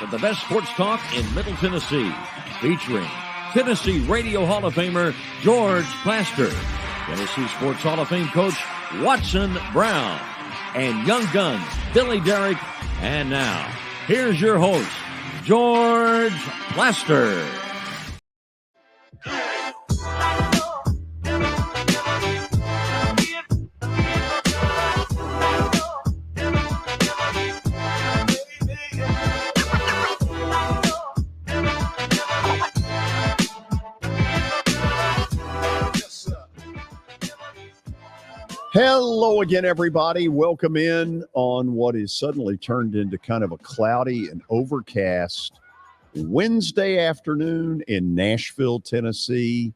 of the best sports talk in Middle Tennessee, featuring Tennessee Radio Hall of Famer George Plaster, Tennessee Sports Hall of Fame coach Watson Brown, and Young Guns Billy Derrick. And now, here's your host, George Plaster. Hello again, everybody. Welcome in on what is suddenly turned into kind of a cloudy and overcast Wednesday afternoon in Nashville, Tennessee.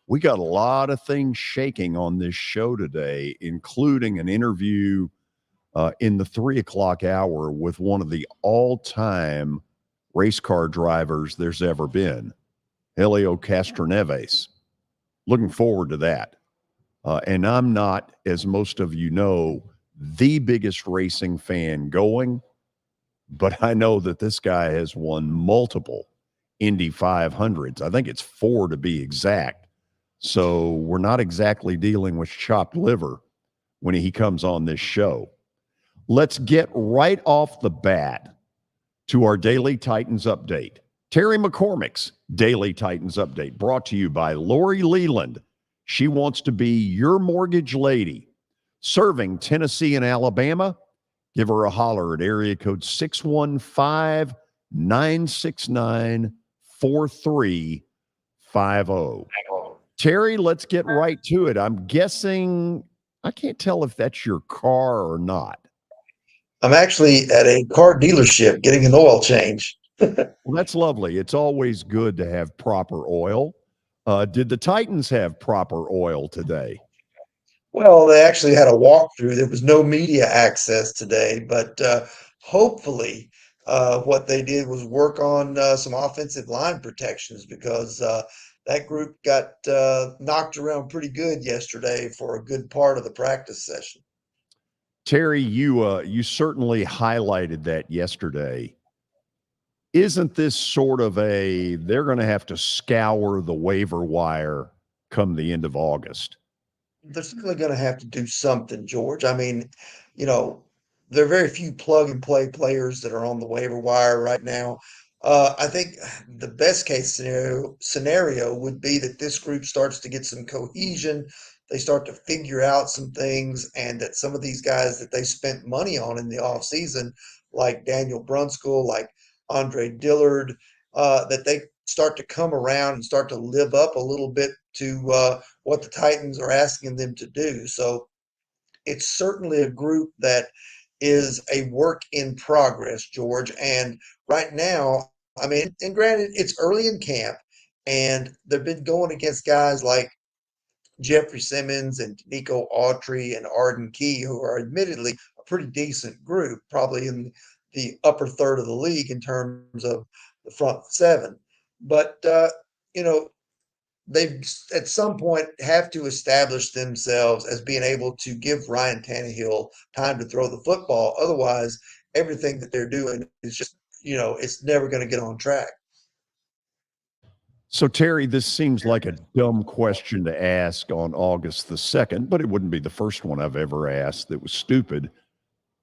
We got a lot of things shaking on this show today, including an interview in the 3 o'clock hour with one of the all-time race car drivers there's ever been, Helio Castroneves. Looking forward to that. And I'm not, as most of you know, the biggest racing fan going, but I know that this guy has won multiple Indy 500s. I think it's 4 to be exact. So we're not exactly dealing with chopped liver when he comes on this show. Let's get right off the bat to our Daily Titans Update. Terry McCormick's Daily Titans Update, brought to you by Lori Leland. She wants to be your mortgage lady, serving Tennessee and Alabama. Give her a holler at area code 615-969-4350. Terry, let's get right to it. I'm guessing, I can't tell if that's your car or not. I'm actually at a car dealership getting an oil change. Well, that's lovely. It's always good to have proper oil. Did the Titans have proper oil today? Well, they actually had a walkthrough. There was no media access today, but hopefully what they did was work on some offensive line protections, because that group got knocked around pretty good yesterday for a good part of the practice session. Terry, you certainly highlighted that yesterday. Isn't this sort of they're going to have to scour the waiver wire come the end of August? They're certainly going to have to do something, George. I mean, there are very few plug and play players that are on the waiver wire right now. I think the best case scenario would be that this group starts to get some cohesion. They start to figure out some things, and that some of these guys that they spent money on in the offseason, like Daniel Brunskill, like Andre Dillard, that they start to come around and start to live up a little bit to what the Titans are asking them to do. So it's certainly a group that is a work in progress, George. And right now, I mean, and granted, it's early in camp, and they've been going against guys like Jeffrey Simmons and Nico Autry and Arden Key, who are admittedly a pretty decent group, probably in the upper third of the league in terms of the front seven. But, they at some point have to establish themselves as being able to give Ryan Tannehill time to throw the football. Otherwise, everything that they're doing is just, it's never going to get on track. So, Terry, this seems like a dumb question to ask on August the 2nd, but it wouldn't be the first one I've ever asked that was stupid.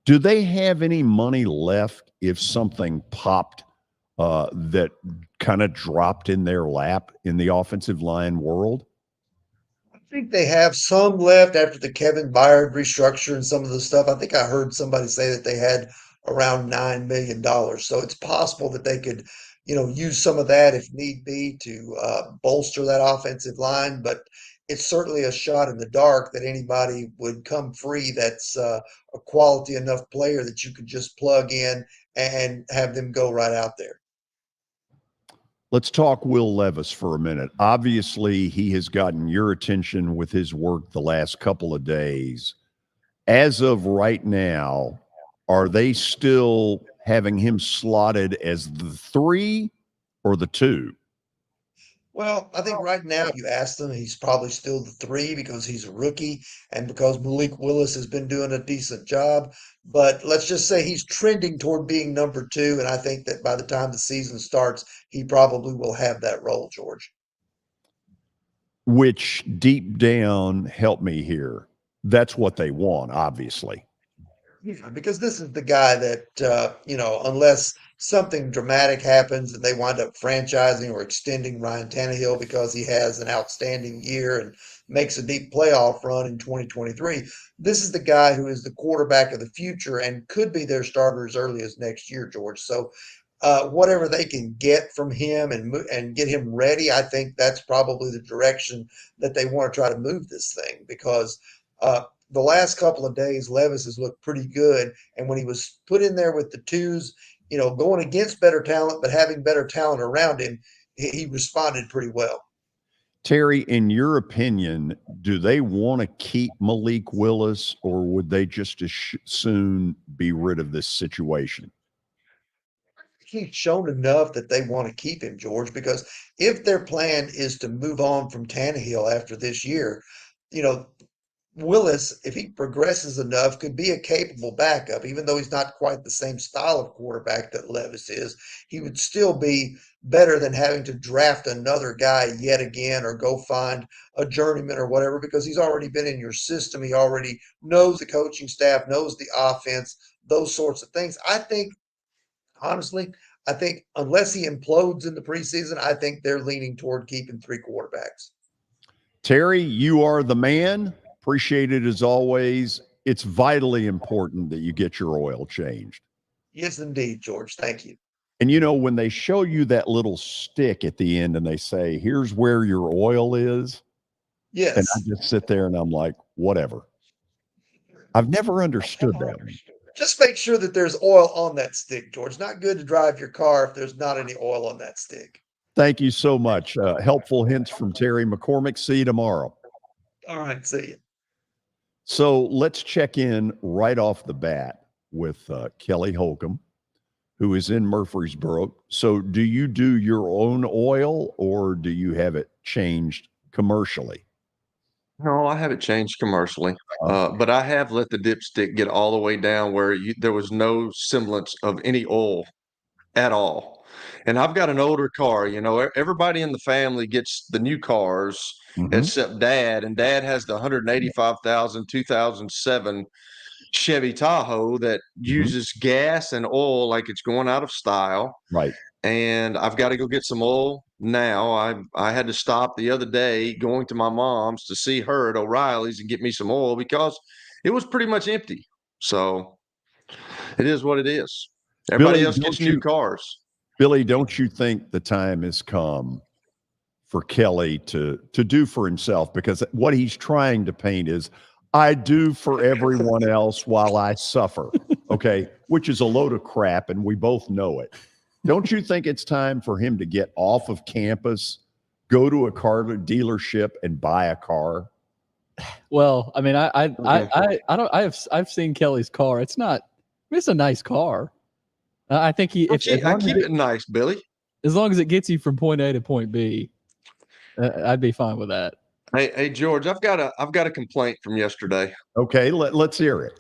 Do they have any money left if something popped that kind of dropped in their lap in the offensive line world? I think they have some left after the Kevin Byard restructure and some of the stuff. I think I heard somebody say that they had around $9 million. So it's possible that they could, use some of that if need be to bolster that offensive line. But it's certainly a shot in the dark that anybody would come free that's a quality enough player that you could just plug in and have them go right out there. Let's talk Will Levis for a minute. Obviously, he has gotten your attention with his work the last couple of days. As of right now, are they still having him slotted as the 3 or the 2? Well, I think right now, if you ask them, he's probably still the three because he's a rookie and because Malik Willis has been doing a decent job. But let's just say he's trending toward being number two. And I think that by the time the season starts, he probably will have that role, George. Which deep down, help me here. That's what they want, obviously. Yeah, because this is the guy that, unless something dramatic happens and they wind up franchising or extending Ryan Tannehill because he has an outstanding year and makes a deep playoff run in 2023, this is the guy who is the quarterback of the future and could be their starter as early as next year, George. So, whatever they can get from him and get him ready, I think that's probably the direction that they want to try to move this thing because. The last couple of days, Levis has looked pretty good. And when he was put in there with the twos, going against better talent, but having better talent around him, he responded pretty well. Terry, in your opinion, do they want to keep Malik Willis, or would they just as soon be rid of this situation? He's shown enough that they want to keep him, George, because if their plan is to move on from Tannehill after this year, you know, Willis, if he progresses enough, could be a capable backup, even though he's not quite the same style of quarterback that Levis is. He would still be better than having to draft another guy yet again or go find a journeyman or whatever because he's already been in your system. He already knows the coaching staff, knows the offense, those sorts of things. Honestly, I think unless he implodes in the preseason, I think they're leaning toward keeping three quarterbacks. Terry, you are the man. Appreciate it as always. It's vitally important that you get your oil changed. Yes, indeed, George. Thank you. And when they show you that little stick at the end and they say, here's where your oil is. Yes. And I just sit there and I'm like, whatever. I've never understood that one. Just make sure that there's oil on that stick, George. Not good to drive your car if there's not any oil on that stick. Thank you so much. Helpful hints from Terry McCormick. See you tomorrow. All right. See you. So let's check in right off the bat with Kelly Holcomb, who is in Murfreesboro. So do you do your own oil or do you have it changed commercially? No, I have it changed commercially, but I have let the dipstick get all the way down where there was no semblance of any oil at all. And I've got an older car, everybody in the family gets the new cars except Dad, and Dad has the 185,000 2007 Chevy Tahoe that uses gas and oil like it's going out of style. Right. And I've got to go get some oil now. I had to stop the other day going to my mom's to see her at O'Reilly's and get me some oil because it was pretty much empty. So it is what it is. Everybody else gets new cars. Billy, don't you think the time has come for Kelly to do for himself? Because what he's trying to paint is, I do for everyone else while I suffer, okay, which is a load of crap, and we both know it. Don't you think it's time for him to get off of campus, go to a car dealership, and buy a car? Well, I mean, I've seen Kelly's car. It's a nice car. I think I keep it nice, Billy. As long as it gets you from point A to point B, I'd be fine with that. Hey, George, I've got a complaint from yesterday. Okay, let's hear it.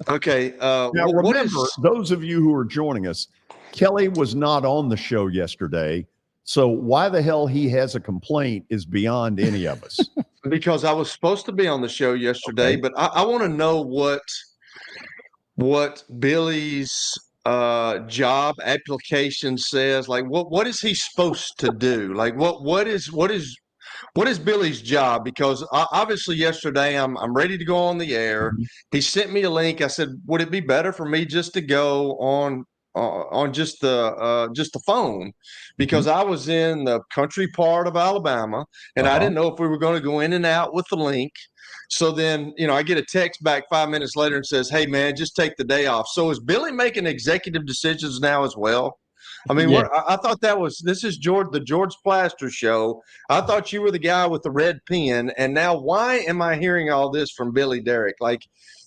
Okay. Now remember, those of you who are joining us, Kelly was not on the show yesterday, so why the hell he has a complaint is beyond any of us. Because I was supposed to be on the show yesterday, okay. But I want to know what Billy's job application says. Like, what is he supposed to do? Like, what is Billy's job? Because obviously yesterday I'm ready to go on the air. He sent me a link. I said, would it be better for me just to go on just the phone? Because I was in the country part of Alabama and I didn't know if we were going to go in and out with the link. So then, I get a text back 5 minutes later and says, hey man, just take the day off. So is Billy making executive decisions now as well? I mean, yeah. I thought this is the George Plaster show. I thought you were the guy with the red pen. And now why am I hearing all this from Billy Derrick? Like,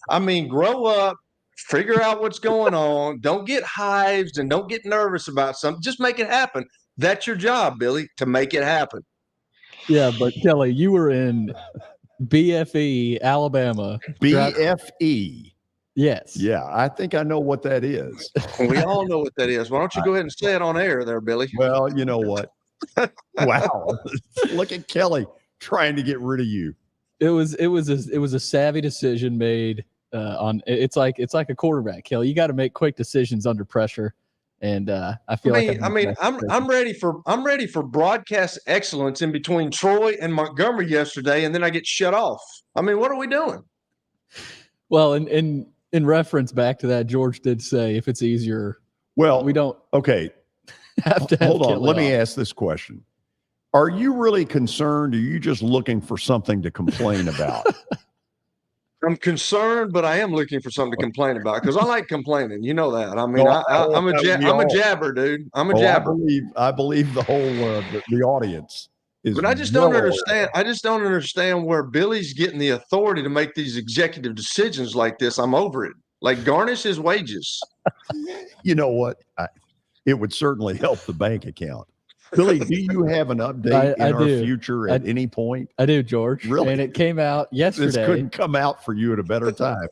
I mean, grow up, figure out what's going on. Don't get hives and don't get nervous about something. Just make it happen. That's your job, Billy, to make it happen. Yeah, but Kelly, you were in BFE, Alabama. BFE. Yes. Yeah, I think I know what that is. We all know what that is. Why don't you go ahead and say it on air there, Billy? Well, you know what? Wow. Look at Kelly trying to get rid of you. It was a savvy decision made on. It's like a quarterback, Kelly. You got to make quick decisions under pressure, and I feel I'm ready for broadcast excellence in between Troy and Montgomery yesterday, and then I get shut off. I mean, what are we doing? Well, in reference back to that, George did say if it's easier, well, we don't. Okay, have to hold on. Kelly Let me off. ask this question: are you really concerned? Or are you just looking for something to complain about? I'm concerned, but I am looking for something to complain about because I like complaining. You know that. I mean, No, I'm a jabber, dude. I'm a jabber. I believe the whole the audience is. But I just don't understand. I just don't understand where Billy's getting the authority to make these executive decisions like this. I'm over it. Like garnish his wages. You know what? It would certainly help the bank account. Billy, do you have an update in our future at any point? I do, George. Really? And it came out yesterday. This couldn't come out for you at a better time.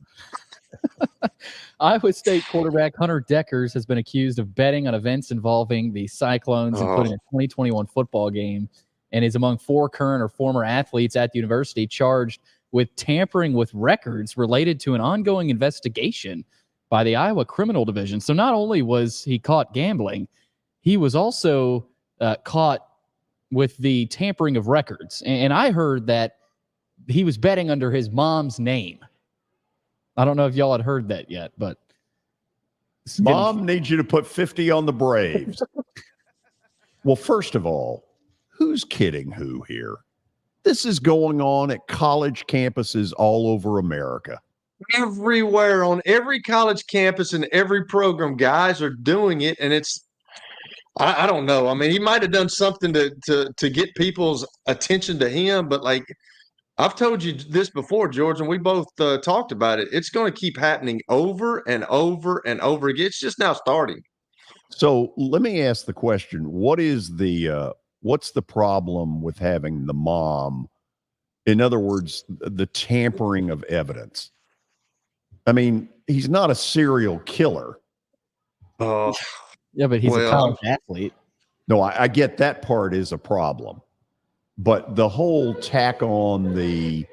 Iowa State quarterback Hunter Deckers has been accused of betting on events involving the Cyclones, including a 2021 football game, and is among 4 current or former athletes at the university charged with tampering with records related to an ongoing investigation by the Iowa Criminal Division. So not only was he caught gambling, he was also caught with the tampering of records. And I heard that he was betting under his mom's name. I don't know if y'all had heard that yet, but Mom needs you to put 50 on the Braves. Well, first of all, who's kidding who here? This is going on at college campuses all over America. Everywhere on every college campus and every program, guys are doing it, and it's I don't know. I mean, he might have done something to get people's attention to him, but like I've told you this before, George, and we both talked about it. It's going to keep happening over and over and over again. It's just now starting. So let me ask the question: what is what's the problem with having the mom? In other words, the tampering of evidence. I mean, he's not a serial killer. Oh. Yeah, but he's a college athlete. No, I get that part is a problem. But the whole tack on the,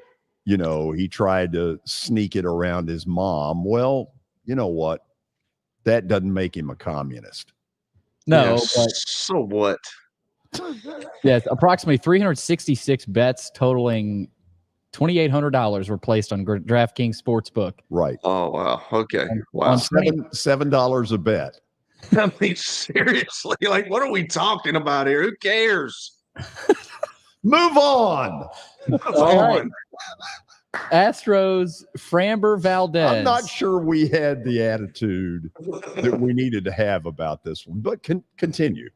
he tried to sneak it around his mom. Well, you know what? That doesn't make him a communist. No, but so what? Yes, approximately 366 bets totaling $2,800 were placed on DraftKings Sportsbook. Right. Oh, wow. Okay. Wow. $7 a bet. I mean, seriously, like, what are we talking about here? Who cares? Move on. Right. Astros, Framber Valdez. I'm not sure we had the attitude that we needed to have about this one, but continue.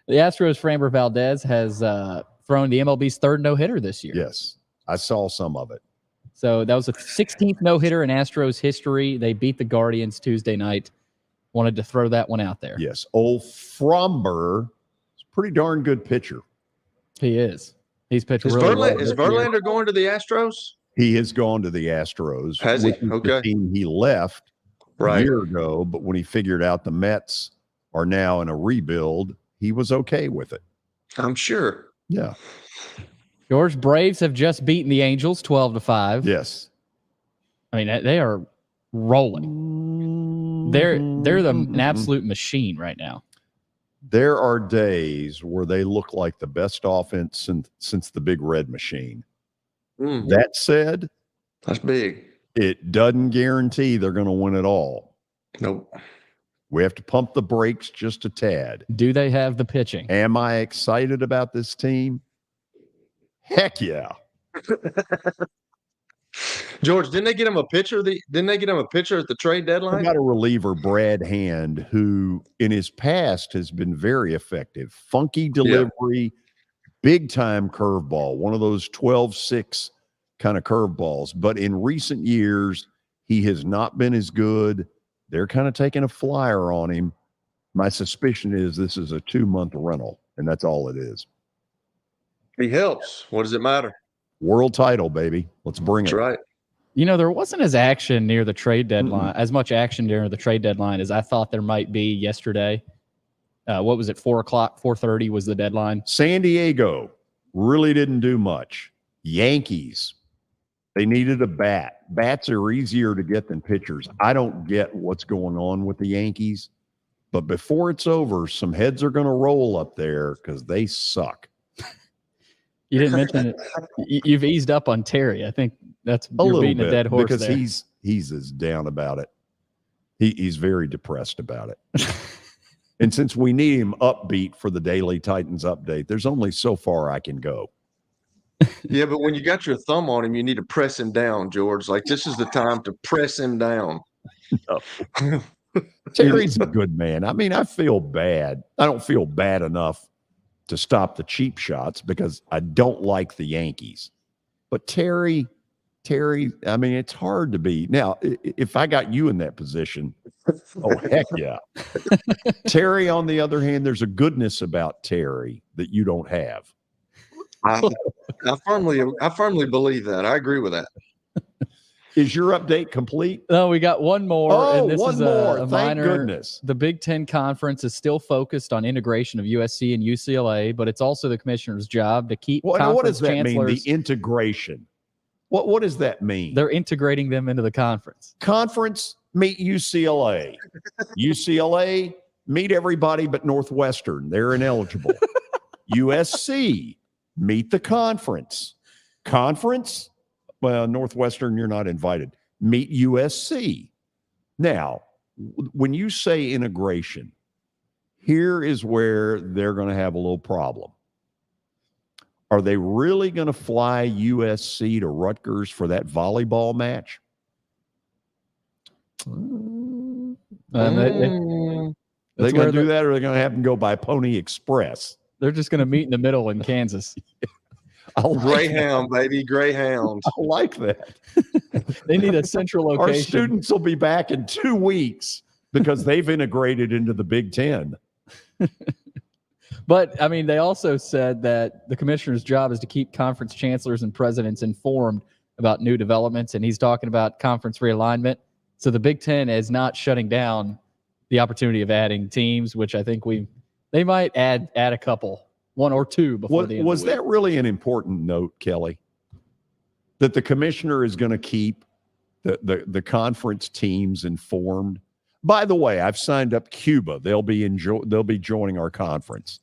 The Astros, Framber Valdez has thrown the MLB's 3rd no-hitter this year. Yes, I saw some of it. So that was the 16th no-hitter in Astros history. They beat the Guardians Tuesday night. Wanted to throw that one out there. Yes. Old Fromber is a pretty darn good pitcher. He is. He's pitched really well. Is Verlander going to the Astros? He has gone to the Astros. Has he? Okay. The team he left a year ago, but when he figured out the Mets are now in a rebuild, he was okay with it. I'm sure. Yeah. George, Braves have just beaten the Angels 12-5. Yes. I mean, they are rolling. They're an absolute machine right now. There are days where they look like the best offense since the Big Red Machine. That said, that's big. It doesn't guarantee they're going to win it all. Nope. We have to pump the brakes just a tad. Do they have the pitching? Am I excited about this team? Heck yeah. George, didn't they get him a pitcher? Didn't they get him a pitcher at the trade deadline? I got a reliever, Brad Hand, who in his past has been very effective. Funky delivery, big time curveball, one of those 12-6 kind of curveballs. But in recent years, he has not been as good. They're kind of taking a flyer on him. My suspicion is this is a 2-month rental, and that's all it is. He helps. What does it matter? World title, baby. Let's bring That's it. right. There wasn't as much action near the trade deadline as I thought there might be yesterday. What was it? 4:00, 4:30 was the deadline. San Diego really didn't do much. Yankees, they needed a bat. Bats are easier to get than pitchers. I don't get what's going on with the Yankees, but before it's over, some heads are going to roll up there because they suck. You didn't mention it. You've eased up on Terry. I think you're beating a dead horse because there. he's as down about it. He's very depressed about it. And since we need him upbeat for the Daily Titans update, there's only so far I can go. Yeah, but when you got your thumb on him, you need to press him down, George. Like, this is the time to press him down. No. Terry's a good man. I mean, I feel bad. I don't feel bad enough to stop the cheap shots because I don't like the Yankees. But Terry, I mean, it's hard to be. Now, if I got you in that position, oh, heck yeah. Terry, on the other hand, there's a goodness about Terry that you don't have. I firmly believe that. I agree with that. Is your update complete? No, we got one more. Oh, and this one is more. A Thank minor, goodness. The Big Ten Conference is still focused on integration of USC and UCLA, but it's also the commissioner's job to keep What does that chancellors. mean, the integration? What does that mean? They're integrating them into the conference. Conference, meet UCLA. UCLA, meet everybody but Northwestern. They're ineligible. USC, meet the conference. Conference, well, Northwestern, you're not invited. Meet USC. Now, when you say integration, here is where they're going to have a little problem. Are they really going to fly USC to Rutgers for that volleyball match? That's They going to do that, or are they going to have them go by Pony Express? They're just going to meet in the middle in Kansas. Greyhound, baby, Greyhound. I like that. They need a central location. Our students will be back in 2 weeks because they've integrated into the Big Ten. But, I mean, they also said that the commissioner's job is to keep conference chancellors and presidents informed about new developments, and he's talking about conference realignment. So the Big Ten is not shutting down the opportunity of adding teams, which I think they might add a couple. One or two before the end was of the week. that really an important note, Kelly? That the commissioner is going to keep the conference teams informed? By the way, I've signed up Cuba. They'll be joining our conference.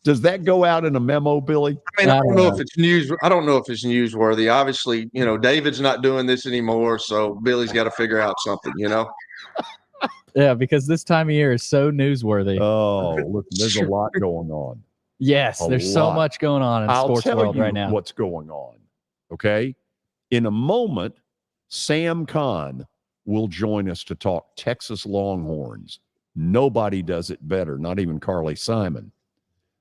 Does that go out in a memo, Billy? I mean, I don't know if it's news. I don't know if it's newsworthy. Obviously, David's not doing this anymore, so Billy's got to figure out something. Yeah, because this time of year is so newsworthy. Oh, look, there's a lot going on. Yes, there's so much going on in the sports world right now. What's going on, okay? In a moment, Sam Kahn will join us to talk Texas Longhorns. Nobody does it better, not even Carly Simon.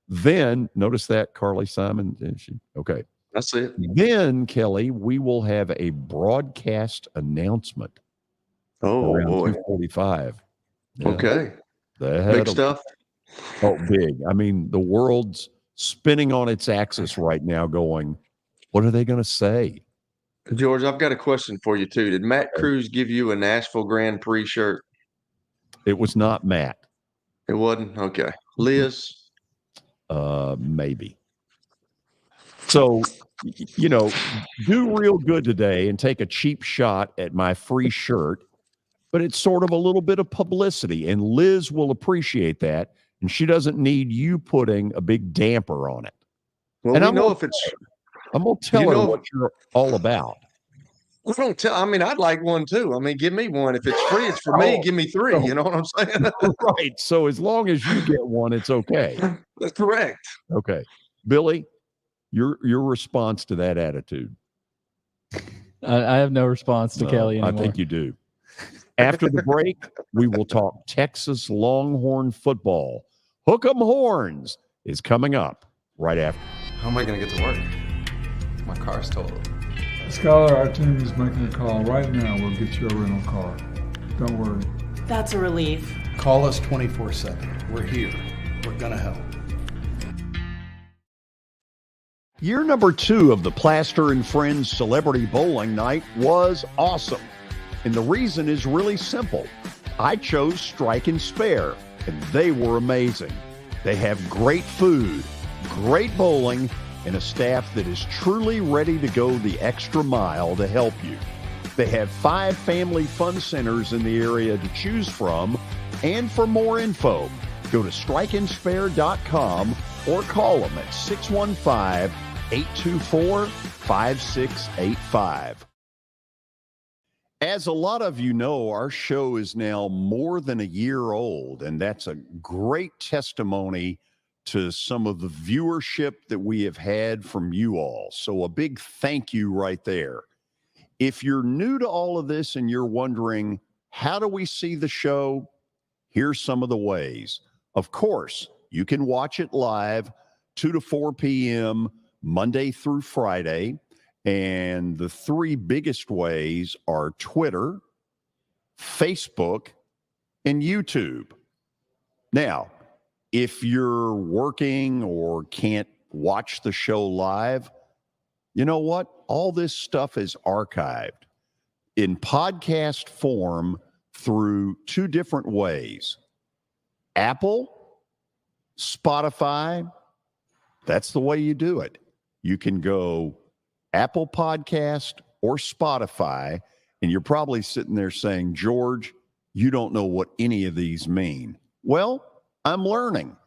Then, notice that, Carly Simon, didn't she? Okay. That's it. Then, Kelly, we will have a broadcast announcement. Oh, around boy. 2:45. Yeah. Okay. Big stuff. Oh, big. I mean, the world's spinning on its axis right now going, what are they going to say? George, I've got a question for you, too. Did Matt Cruz give you a Nashville Grand Prix shirt? It was not Matt. It wasn't? Okay. Liz? Maybe. So, do real good today and take a cheap shot at my free shirt, but it's sort of a little bit of publicity, and Liz will appreciate that, and she doesn't need you putting a big damper on it. Well, and I'm going to tell her what you're all about. I'd like one too. I mean, give me one. If it's free, it's for me. Give me three. You know what I'm saying? Right. So as long as you get one, it's okay. That's correct. Okay. Billy, your response to that attitude. I have no response to Kelly anymore. I think you do. After the break, we will talk Texas Longhorn football. Hook 'em Horns is coming up right after. How am I going to get to work? My car's totaled. Scholar, our team is making a call right now. We'll get you a rental car. Don't worry. That's a relief. Call us 24/7. We're here. We're going to help. Year number 2 of the Plaster and Friends Celebrity Bowling Night was awesome. And the reason is really simple. I chose Strike and Spare, and they were amazing. They have great food, great bowling, and a staff that is truly ready to go the extra mile to help you. They have 5 family fun centers in the area to choose from, and for more info, go to strikeandspare.com or call them at 615-824-5685. As a lot of you know, our show is now more than a year old, and that's a great testimony to some of the viewership that we have had from you all. So a big thank you right there. If you're new to all of this and you're wondering, how do we see the show? Here's some of the ways. Of course, you can watch it live 2 to 4 p.m. Monday through Friday. And the 3 biggest ways are Twitter, Facebook, and YouTube. Now, if you're working or can't watch the show live, you know what? All this stuff is archived in podcast form through 2 different ways. Apple, Spotify, that's the way you do it. You can go Apple Podcast or Spotify, and you're probably sitting there saying, George, you don't know what any of these mean. Well, I'm learning.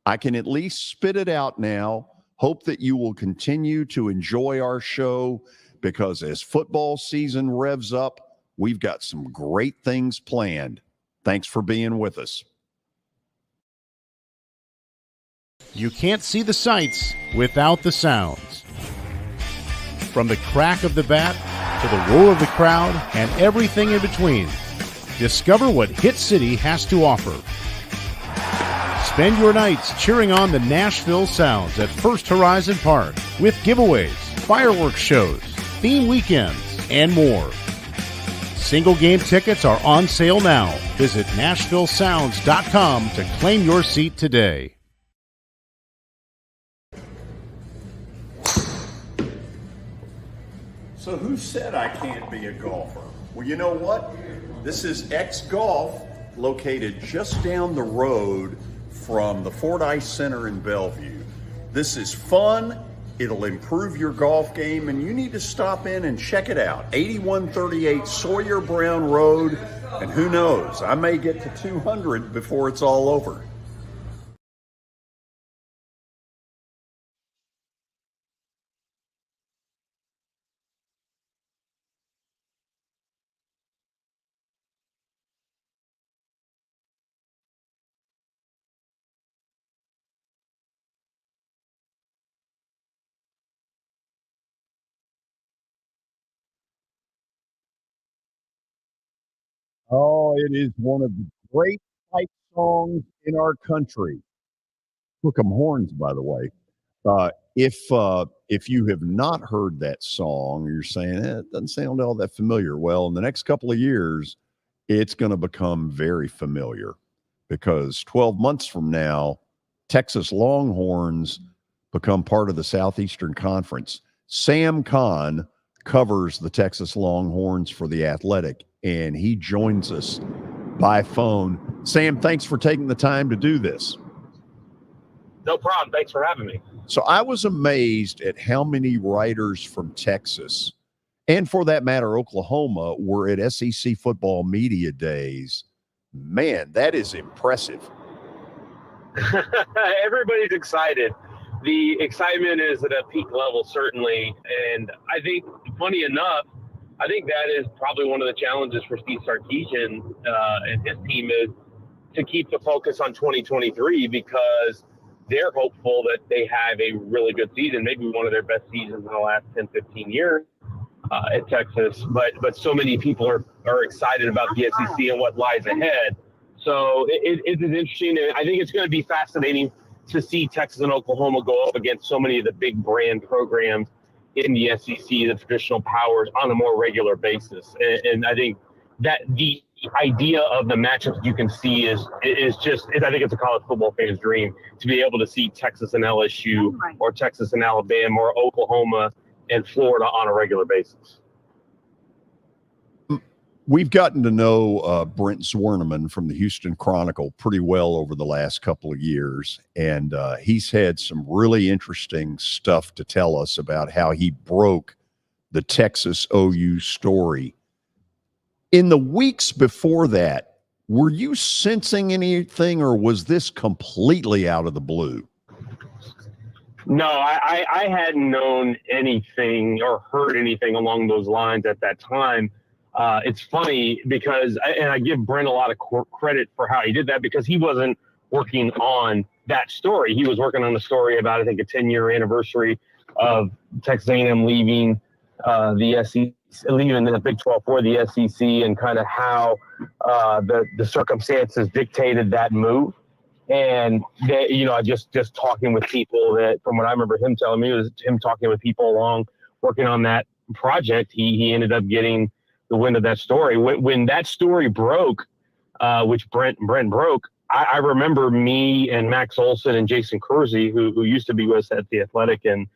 I can at least spit it out now. Hope that you will continue to enjoy our show, because as football season revs up, we've got some great things planned. Thanks for being with us. You can't see the sights without the sounds. From the crack of the bat to the roar of the crowd and everything in between, discover what Hit City has to offer. Spend your nights cheering on the Nashville Sounds at First Horizon Park with giveaways, fireworks shows, theme weekends, and more. Single game tickets are on sale now. Visit NashvilleSounds.com to claim your seat today. So who said I can't be a golfer? Well, you know what? This is X Golf, located just down the road from the Fordyce Center in Bellevue. This is fun. It'll improve your golf game, and you need to stop in and check it out. 8138 Sawyer Brown Road, and who knows, I may get to 200 before it's all over. Oh, it is one of the great fight songs in our country. Hook 'em horns, by the way. If you have not heard that song, you're saying it doesn't sound all that familiar. Well, in the next couple of years, it's going to become very familiar, because 12 months from now, Texas Longhorns become part of the Southeastern Conference. Sam Kahn covers the Texas Longhorns for The Athletic, and he joins us by phone. Sam, thanks for taking the time to do this. No problem. Thanks for having me. So I was amazed at how many writers from Texas, and for that matter, Oklahoma, were at SEC football media days. Man, that is impressive. Everybody's excited. The excitement is at a peak level, certainly. And I think, funny enough, I think that is probably one of the challenges for Steve Sarkisian and his team, is to keep the focus on 2023, because they're hopeful that they have a really good season, maybe one of their best seasons in the last 10, 15 years at Texas. But so many people are excited about the SEC and what lies ahead. So it is interesting. And I think it's going to be fascinating to see Texas and Oklahoma go up against so many of the big brand programs in the SEC, the traditional powers, on a more regular basis. And I think that the idea of the matchups you can see is just, I think it's a college football fan's dream to be able to see Texas and LSU or Texas and Alabama or Oklahoma and Florida on a regular basis. We've gotten to know Brent Zwerneman from the Houston Chronicle pretty well over the last couple of years, and he's had some really interesting stuff to tell us about how he broke the Texas OU story. In the weeks before that, were you sensing anything, or was this completely out of the blue? No, I hadn't known anything or heard anything along those lines at that time. It's funny because, and I give Brent a lot of credit for how he did that, because he wasn't working on that story. He was working on a story about, I think, a 10-year anniversary of Texas A&M leaving the SEC, leaving the Big 12 for the SEC, and kind of how the circumstances dictated that move. And they, just talking with people, that from what I remember him telling me, was him talking with people along working on that project. He ended up getting the wind of that story. When that story broke, which Brent broke, I remember me and Max Olson and Jason Kersey, who used to be with us at The Athletic and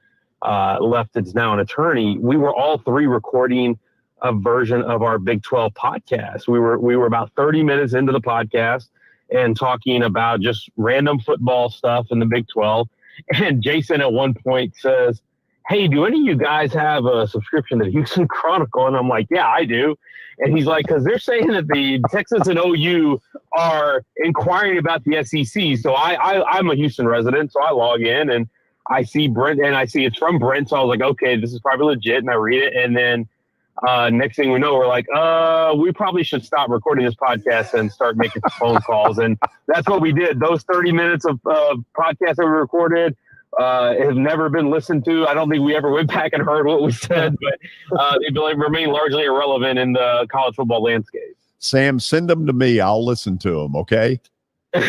left, is now an attorney. We were all three recording a version of our Big 12 podcast. We were about 30 minutes into the podcast and talking about just random football stuff in the Big 12. And Jason at one point says, "Hey, do any of you guys have a subscription to the Houston Chronicle?" And I'm like, "Yeah, I do." And he's like, "Because they're saying that the Texas and OU are inquiring about the SEC." So I'm a Houston resident, so I log in and I see Brent, and I see it's from Brent. So I was like, okay, this is probably legit. And I read it. And then next thing we know, we're like, we probably should stop recording this podcast and start making phone calls. And that's what we did. Those 30 minutes of podcast that we recorded have never been listened to. I don't think we ever went back and heard what we said, but they remain largely irrelevant in the college football landscape. Sam, send them to me. I'll listen to them, okay? Hey,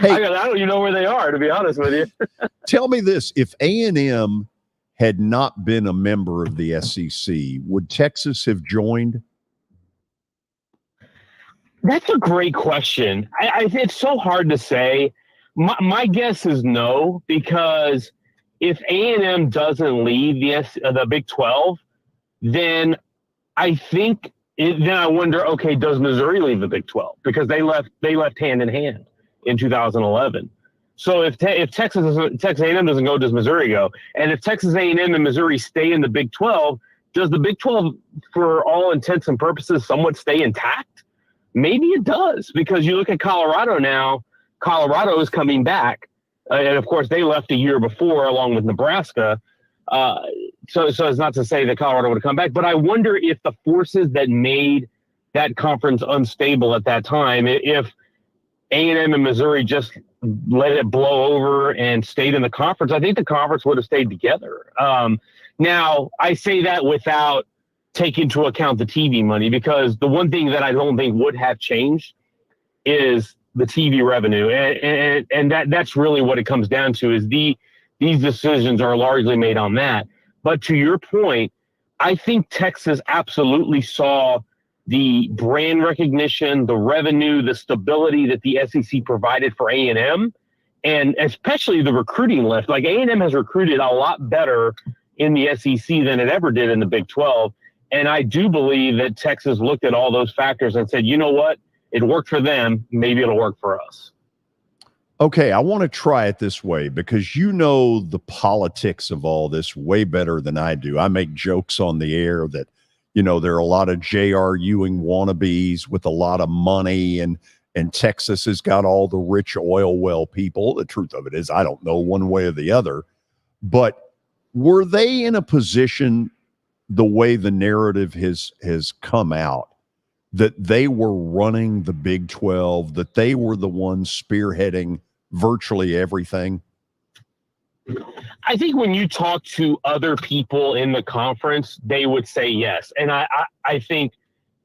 I don't even know where they are, to be honest with you. Tell me this. If A&M had not been a member of the SEC, would Texas have joined? That's a great question. It's so hard to say. My guess is no, because if A&M doesn't leave the Big 12, then I think then I wonder, okay, does Missouri leave the Big 12? Because they left hand in hand in 2011. So if Texas A&M doesn't go, does Missouri go? And if Texas A&M and Missouri stay in the Big 12, does the Big 12, for all intents and purposes, somewhat stay intact? Maybe it does, because you look at Colorado now. Colorado is coming back, and of course they left a year before, along with Nebraska. So it's not to say that Colorado would come back, but I wonder if the forces that made that conference unstable at that time, if A&M and Missouri just let it blow over and stayed in the conference, I think the conference would have stayed together. Now, I say that without taking into account the TV money, because the one thing that I don't think would have changed is the TV revenue. And that's really what it comes down to, is these decisions are largely made on that. But to your point, I think Texas absolutely saw the brand recognition, the revenue, the stability that the SEC provided for A&M, and especially the recruiting lift. Like, A&M has recruited a lot better in the SEC than it ever did in the Big 12. And I do believe that Texas looked at all those factors and said, you know what? It worked for them. Maybe it'll work for us. Okay, I want to try it this way, because you know the politics of all this way better than I do. I make jokes on the air that, there are a lot of J.R. Ewing wannabes with a lot of money, and Texas has got all the rich oil well people. The truth of it is, I don't know one way or the other. But were they in a position, the way the narrative has come out, that they were running the Big 12, that they were the ones spearheading virtually everything? I think when you talk to other people in the conference, they would say yes. And I think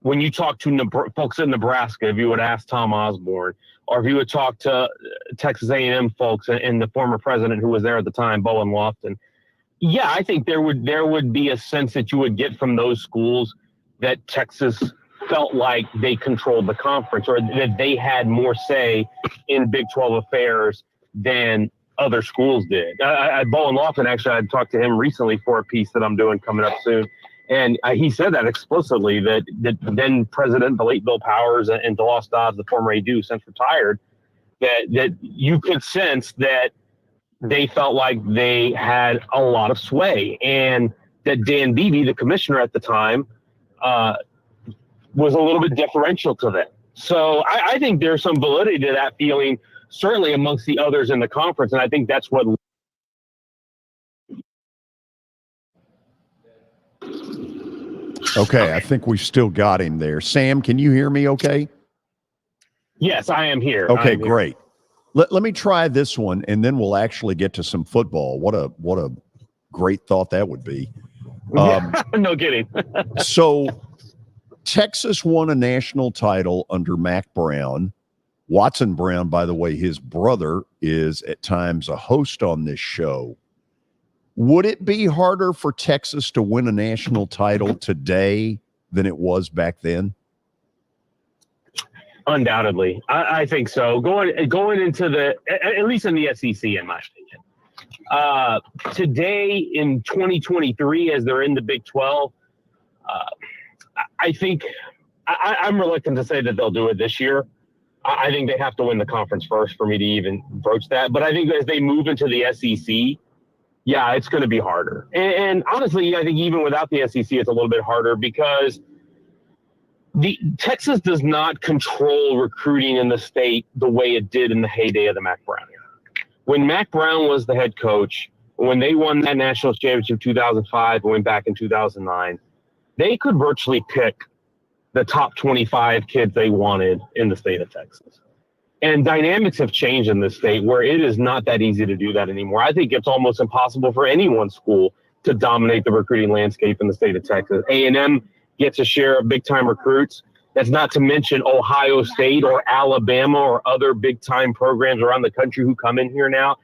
when you talk to folks in Nebraska, if you would ask Tom Osborne, or if you would talk to Texas A&M folks and the former president who was there at the time, Bowen Lofton, I think there would be a sense that you would get from those schools that Texas felt like they controlled the conference or that they had more say in Big 12 affairs than other schools did. Bowen Lofton, actually, I talked to him recently for a piece that I'm doing coming up soon. And he said that explicitly, that then President, the late Bill Powers, and DeLoss Dobbs, the former AD, since retired, that you could sense that they felt like they had a lot of sway, and that Dan Beebe, the commissioner at the time, was a little bit differential to them. So I think there's some validity to that feeling, certainly amongst the others in the conference, and I think that's what. Okay, I think we've still got him there. Sam, can you hear me okay? Yes, I am here. Okay, great. Let me try this one, and then we'll actually get to some football. What a great thought that would be. No kidding. So Texas won a national title under Mac Brown. Watson Brown, by the way, his brother, is at times a host on this show. Would it be harder for Texas to win a national title today than it was back then? Undoubtedly. I think so. Going into at least in the SEC, in my opinion. Today in 2023, as they're in the Big 12, I think I'm reluctant to say that they'll do it this year. I think they have to win the conference first for me to even broach that. But I think as they move into the SEC, yeah, it's going to be harder. And honestly, I think even without the SEC, it's a little bit harder because Texas does not control recruiting in the state the way it did in the heyday of the Mac Brown era. When Mac Brown was the head coach, when they won that national championship in 2005 and went back in 2009, they could virtually pick the top 25 kids they wanted in the state of Texas. And dynamics have changed in this state where it is not that easy to do that anymore. I think it's almost impossible for any one school to dominate the recruiting landscape in the state of Texas. A&M gets a share of big-time recruits. That's not to mention Ohio State or Alabama or other big-time programs around the country who come in here now.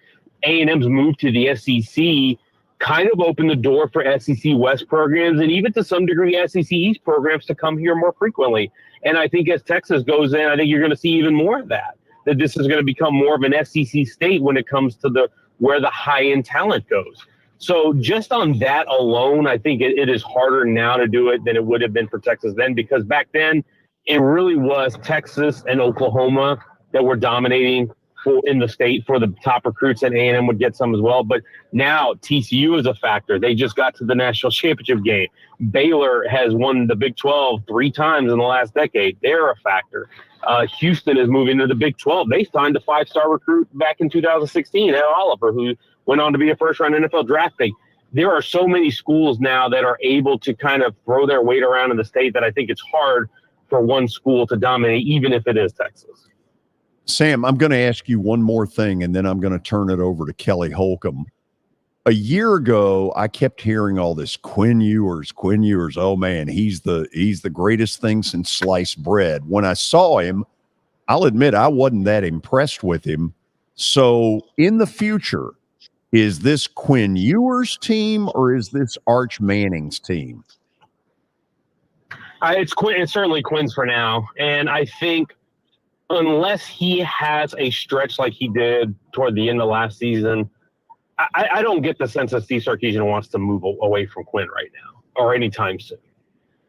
A&M's move to the SEC kind of opened the door for SEC West programs and even to some degree SEC East programs to come here more frequently. And I think as Texas goes in, I think you're going to see even more of that this is going to become more of an SEC state when it comes to where the high-end talent goes. So just on that alone, I think it is harder now to do it than it would have been for Texas then, because back then it really was Texas and Oklahoma that were dominating in the state for the top recruits, and A&M would get some as well. But now TCU is a factor. They just got to the national championship game. Baylor has won the Big 12 3 times in the last decade. They're a factor. Houston is moving to the Big 12. They signed a 5-star recruit back in 2016, Al Oliver, who went on to be a first-round NFL draft pick. There are so many schools now that are able to kind of throw their weight around in the state that I think it's hard for one school to dominate, even if it is Texas. Sam, I'm going to ask you one more thing, and then I'm going to turn it over to Kelly Holcomb. A year ago, I kept hearing all this Quinn Ewers. Oh man, he's the greatest thing since sliced bread. When I saw him, I'll admit I wasn't that impressed with him. So in the future, is this Quinn Ewers' team or is this Arch Manning's team? It's Quinn. It's certainly Quinn's for now, and I think unless he has a stretch like he did toward the end of last season, I don't get the sense that Steve Sarkisian wants to move away from Quinn right now or anytime soon.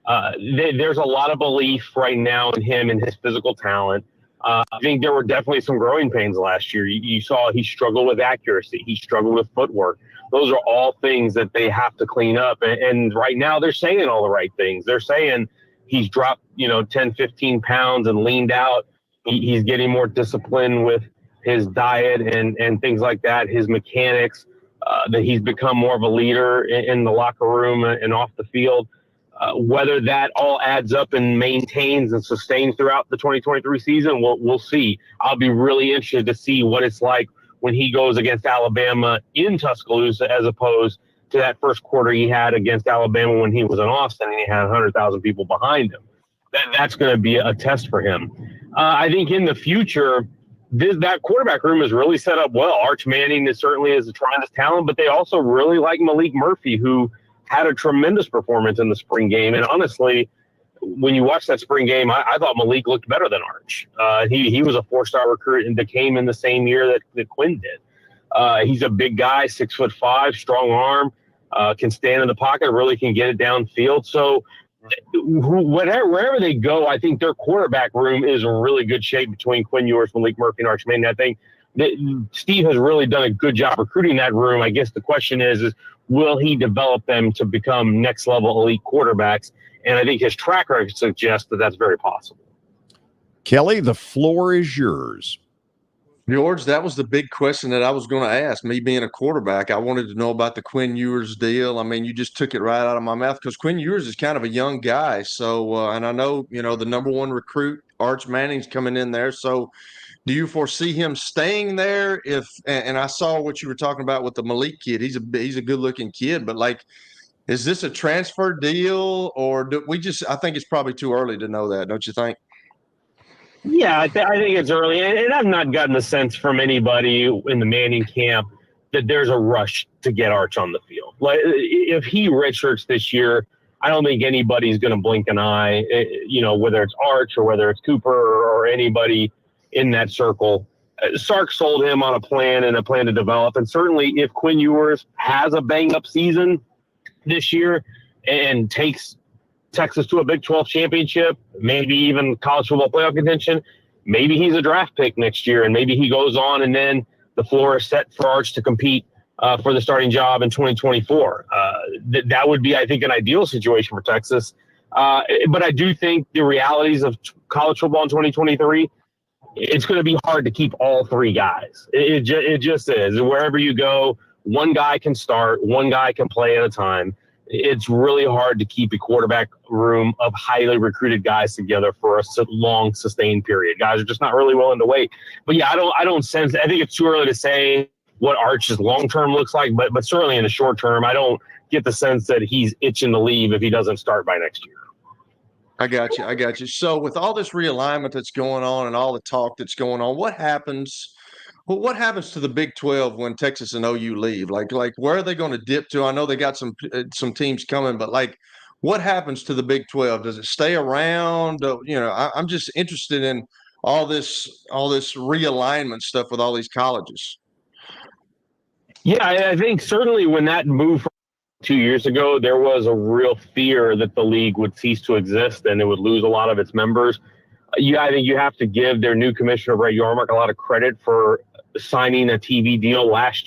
There's a lot of belief right now in him and his physical talent. I think there were definitely some growing pains last year. You saw he struggled with accuracy. He struggled with footwork. Those are all things that they have to clean up. And right now they're saying all the right things. They're saying he's dropped, 10, 15 pounds and leaned out. He's getting more disciplined with his diet and things like that, his mechanics, that he's become more of a leader in the locker room and off the field. Whether that all adds up and maintains and sustains throughout the 2023 season, we'll see. I'll be really interested to see what it's like when he goes against Alabama in Tuscaloosa as opposed to that first quarter he had against Alabama when he was in Austin and he had 100,000 people behind him. That's going to be a test for him. I think in the future, that quarterback room is really set up well. Arch Manning is certainly a tremendous talent, but they also really like Malik Murphy, who had a tremendous performance in the spring game. And honestly, when you watch that spring game, I thought Malik looked better than Arch. He was a 4-star recruit and came in the same year that Quinn did. He's a big guy, 6'5", strong arm, can stand in the pocket, really can get it downfield. So wherever they go, I think their quarterback room is in really good shape between Quinn Ewers, Malik Murphy, and Arch Manning. I think that Steve has really done a good job recruiting that room. I guess the question is will he develop them to become next-level elite quarterbacks? And I think his track record suggests that that's very possible. Kelly, the floor is yours. George, that was the big question that I was going to ask. Me being a quarterback, I wanted to know about the Quinn Ewers deal. I mean, you just took it right out of my mouth because Quinn Ewers is kind of a young guy. So, and I know, the number one recruit, Arch Manning's coming in there. So, do you foresee him staying there? And I saw what you were talking about with the Malik kid. He's a good-looking kid, but is this a transfer deal, or I think it's probably too early to know that, don't you think? Yeah, I think it's early, and I've not gotten the sense from anybody in the Manning camp that there's a rush to get Arch on the field. Like, if he redshirts this year, I don't think anybody's going to blink an eye, whether it's Arch or whether it's Cooper or anybody in that circle. Sark sold him on a plan to develop, and certainly if Quinn Ewers has a bang-up season this year and takes Texas to a Big 12 championship, maybe even college football playoff contention, maybe he's a draft pick next year, and maybe he goes on, and then the floor is set for Arch to compete for the starting job in 2024. That would be, I think, an ideal situation for Texas. But I do think the realities of college football in 2023, it's going to be hard to keep all three guys. It just is. Wherever you go, one guy can start, one guy can play at a time. It's really hard to keep a quarterback room of highly recruited guys together for a long, sustained period. Guys are just not really willing to wait. But yeah, I don't sense. I think it's too early to say what Arch's long term looks like. But certainly in the short term, I don't get the sense that he's itching to leave if he doesn't start by next year. I got you. So with all this realignment that's going on and all the talk that's going on, what happens? Well, what happens to the Big 12 when Texas and OU leave? Like where are they going to dip to? I know they got some teams coming, but what happens to the Big 12? Does it stay around? I'm just interested in all this realignment stuff with all these colleges. Yeah, I think certainly when that move 2 years ago, there was a real fear that the league would cease to exist and it would lose a lot of its members. I think you have to give their new commissioner, Brett Yormark, a lot of credit for signing a TV deal last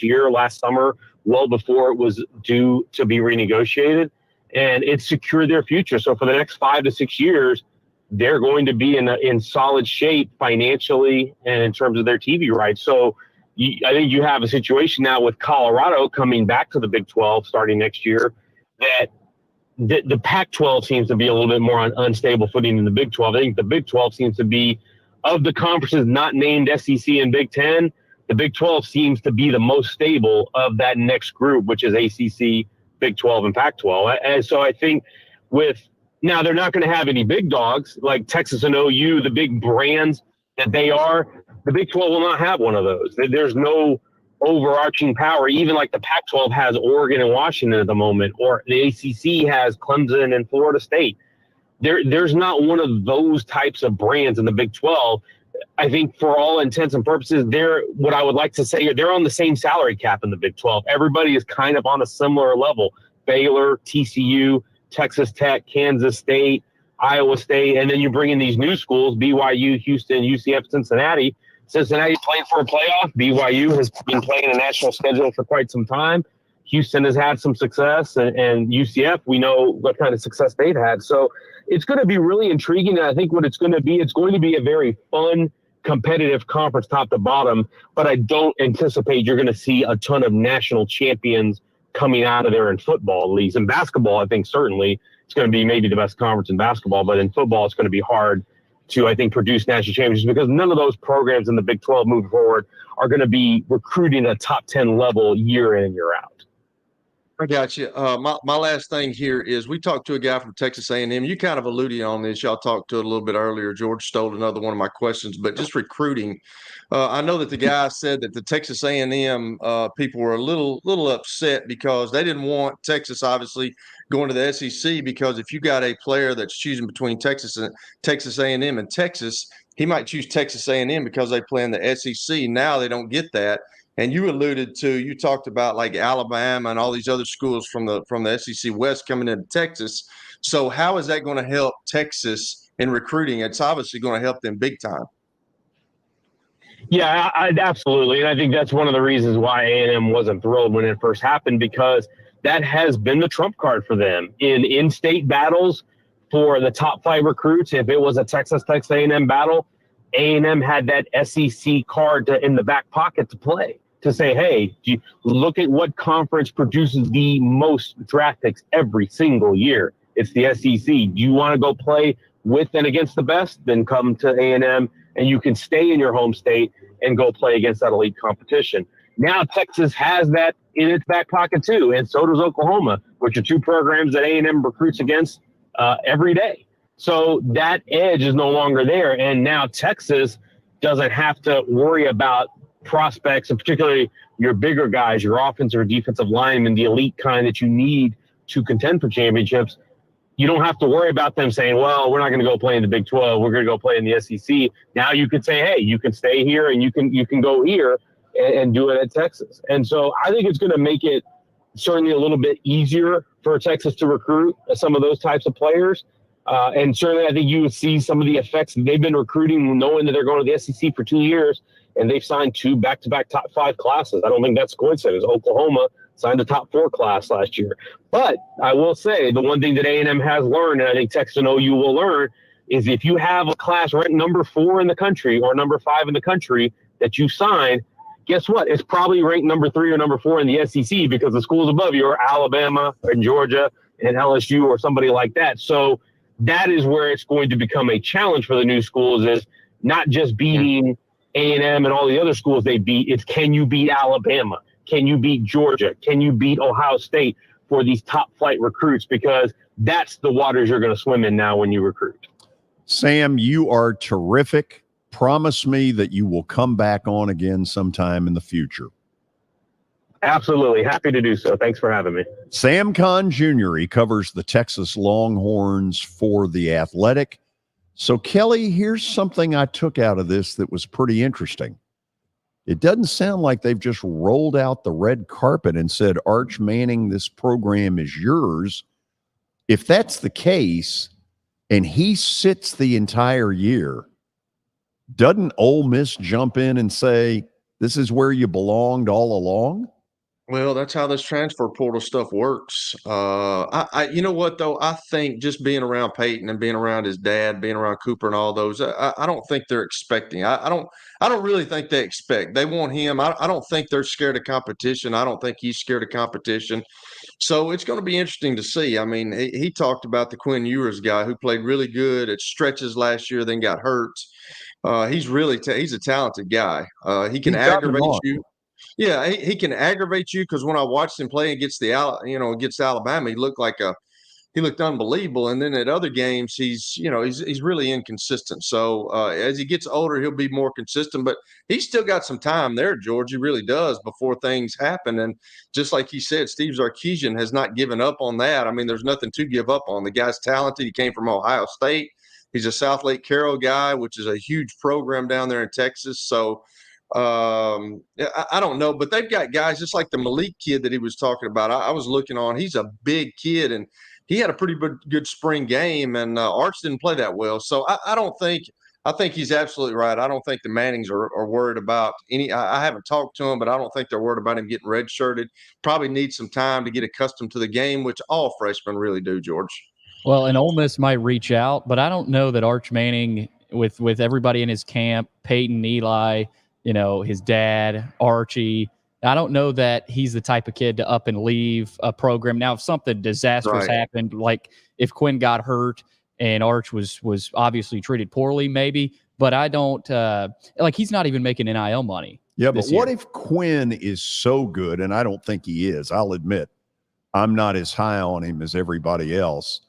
summer, well before it was due to be renegotiated, and it secured their future. So for the next 5 to 6 years, they're going to be in solid shape financially and in terms of their TV rights. So I think you have a situation now with Colorado coming back to the Big 12 starting next year that the Pac-12 seems to be a little bit more on unstable footing than the Big 12. I think the Big 12 seems to be, of the conferences not named SEC and Big 10, the Big 12 seems to be the most stable of that next group, which is ACC, Big 12, and Pac-12. And so I think now they're not going to have any big dogs like Texas and OU, the big brands that they are. The Big 12 will not have one of those. There's no overarching power, even like the Pac-12 has Oregon and Washington at the moment, or the ACC has Clemson and Florida State. There's not one of those types of brands in the Big 12. I think for all intents and purposes, what I would like to say, they're on the same salary cap in the Big 12. Everybody is kind of on a similar level. Baylor, TCU, Texas Tech, Kansas State, Iowa State, and then you bring in these new schools, BYU, Houston, UCF, Cincinnati. Cincinnati playing for a playoff. BYU has been playing a national schedule for quite some time. Houston has had some success, and UCF, we know what kind of success they've had. So it's going to be really intriguing. And I think what it's going to be a very fun, competitive conference top to bottom, but I don't anticipate you're going to see a ton of national champions coming out of there in football, at least. In basketball, I think certainly it's going to be maybe the best conference in basketball, but in football, it's going to be hard to, I think, produce national championships because none of those programs in the Big 12 moving forward are going to be recruiting at a top 10 level year in and year out. I got you. My last thing here is we talked to a guy from Texas A&M. You kind of alluded on this. Y'all talked to it a little bit earlier. George stole another one of my questions, but just recruiting. I know that the guy said that the Texas A&M people were a little upset because they didn't want Texas obviously going to the SEC, because if you got a player that's choosing between Texas A&M and Texas, he might choose Texas A&M because they play in the SEC. Now they don't get that. And you talked about like Alabama and all these other schools from the SEC West coming into Texas. So how is that going to help Texas in recruiting? It's obviously going to help them big time. Yeah, absolutely. And I think that's one of the reasons why A&M wasn't thrilled when it first happened, because that has been the trump card for them in in-state battles for the top 5 recruits. If it was a Texas A&M battle, A&M had that SEC card in the back pocket to play, to say, hey, look at what conference produces the most draft picks every single year. It's the SEC. Do you want to go play with and against the best? Then come to A&M, and you can stay in your home state and go play against that elite competition. Now Texas has that in its back pocket too, and so does Oklahoma, which are 2 programs that A&M recruits against every day. So that edge is no longer there, and now Texas doesn't have to worry about prospects, and particularly your bigger guys, your offensive or defensive linemen, the elite kind that you need to contend for championships. You don't have to worry about them saying, well, we're not going to go play in the Big 12. We're going to go play in the SEC. Now you could say, hey, you can stay here and you can go here and do it at Texas. And so I think it's going to make it certainly a little bit easier for Texas to recruit some of those types of players. And certainly I think you would see some of the effects. They've been recruiting knowing that they're going to the SEC for 2 years, and they've signed 2 back-to-back top 5 classes. I don't think that's coincidence. Oklahoma signed a top 4 class last year. But I will say the one thing that A&M has learned, and I think Texas and OU will learn, is if you have a class ranked number 4 in the country or number 5 in the country that you sign, guess what? It's probably ranked number 3 or number 4 in the SEC, because the schools above you are Alabama and Georgia and LSU or somebody like that. So that is where it's going to become a challenge for the new schools, is not just beating A&M and all the other schools they beat. It's, can you beat Alabama? Can you beat Georgia? Can you beat Ohio State for these top flight recruits? Because that's the waters you're going to swim in now when you recruit. Sam, you are terrific. Promise me that you will come back on again sometime in the future. Absolutely. Happy to do so. Thanks for having me. Sam Kahn Jr., he covers the Texas Longhorns for The Athletic. So, Kelly, here's something I took out of this that was pretty interesting. It doesn't sound like they've just rolled out the red carpet and said, Arch Manning, this program is yours. If that's the case, and he sits the entire year, doesn't Ole Miss jump in and say, this is where you belonged all along? Well, that's how this transfer portal stuff works. You know what though? I think just being around Peyton and being around his dad, being around Cooper and all those, I don't think they're expecting. I don't really think they expect. They want him. I don't think they're scared of competition. I don't think he's scared of competition. So it's going to be interesting to see. I mean, he talked about the Quinn Ewers guy who played really good at stretches last year, then got hurt. He's really he's a talented guy. He can aggravate you. Yeah, he can aggravate you, because when I watched him play against against Alabama, he looked unbelievable. And then at other games, he's really inconsistent. So as he gets older, he'll be more consistent. But he's still got some time there, George. He really does, before things happen. And just like he said, Steve Sarkisian has not given up on that. I mean, there's nothing to give up on. The guy's talented. He came from Ohio State. He's a South Lake Carroll guy, which is a huge program down there in Texas. So I don't know, but they've got guys just like the Malik kid that he was talking about. I was looking on. He's a big kid, and he had a pretty good spring game, and Arch didn't play that well. So I think he's absolutely right. I don't think the Mannings are worried about any. I haven't talked to him, but I don't think they're worried about him getting redshirted. Probably needs some time to get accustomed to the game, which all freshmen really do, George. Well, and Ole Miss might reach out, but I don't know that Arch Manning, with everybody in his camp, Peyton, Eli, his dad, Archie, I don't know that he's the type of kid to up and leave a program. Now, if something disastrous happened, like if Quinn got hurt and Arch was obviously treated poorly, maybe, but I don't he's not even making NIL money. Yeah, but what if Quinn is so good, and I don't think he is, I'll admit. I'm not as high on him as everybody else.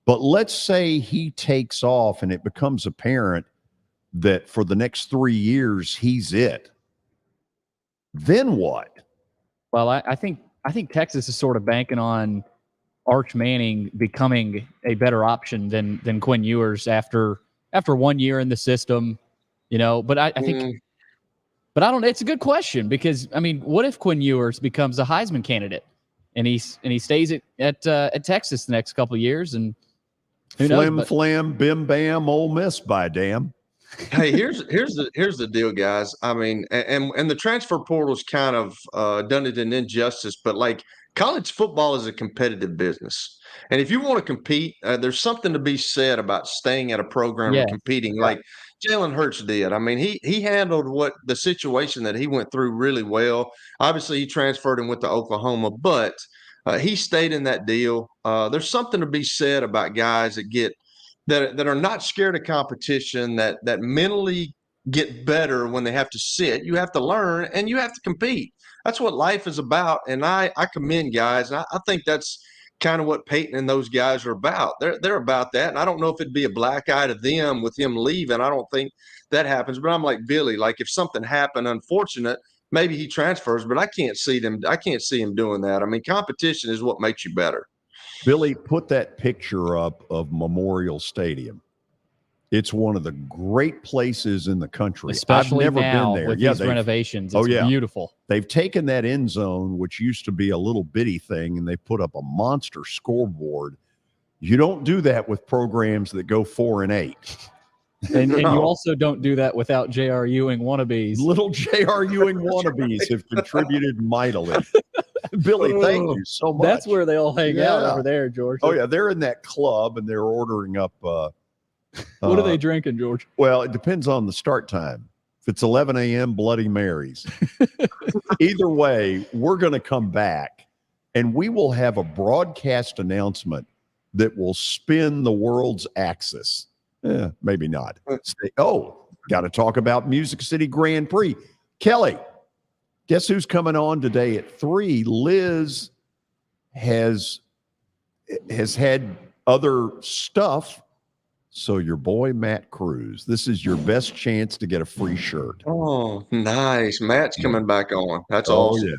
But let's say he takes off and it becomes apparent that for the next 3 years, he's it. Then what? Well, I think Texas is sort of banking on Arch Manning becoming a better option than Quinn Ewers after 1 year in the system, But I think, but I don't. It's a good question because I mean, what if Quinn Ewers becomes a Heisman candidate and he stays at Texas the next couple of years and who knows? Flim, bim, bam, Ole Miss by damn. Hey, here's the deal, guys. I mean, and the transfer portal's kind of done it an injustice, but like college football is a competitive business, and if you want to compete, there's something to be said about staying at a program and competing, like Jalen Hurts did. I mean, he handled the situation that he went through really well. Obviously, he transferred and went to Oklahoma, but he stayed in that deal. There's something to be said about guys that are not scared of competition, that mentally get better when they have to sit. You have to learn and you have to compete. That's what life is about. And I commend guys. And I think that's kind of what Peyton and those guys are about. They're about that. And I don't know if it'd be a black eye to them with him leaving. I don't think that happens. But I'm like Billy, like if something happened unfortunate, maybe he transfers, but I can't see him doing that. I mean, competition is what makes you better. Billy, put that picture up of Memorial Stadium. It's one of the great places in the country. Especially I've never now been there. with these renovations. It's beautiful. They've taken that end zone, which used to be a little bitty thing, and they put up a monster scoreboard. You don't do that with programs that go 4-8. And you also don't do that without J.R. Ewing wannabes. Little J.R. Ewing wannabes have contributed mightily. Billy, thank you so much. That's where they all hang out over there, George. Oh, yeah. They're in that club, and they're ordering up. What are they drinking, George? Well, it depends on the start time. If it's 11 a.m., Bloody Marys. Either way, we're going to come back, and we will have a broadcast announcement that will spin the world's axis. Maybe not. Got to talk about Music City Grand Prix. Kelly, guess who's coming on today at 3? Liz has had other stuff. So your boy, Matt Cruz, this is your best chance to get a free shirt. Oh, nice. Matt's coming back on. That's awesome. Yeah.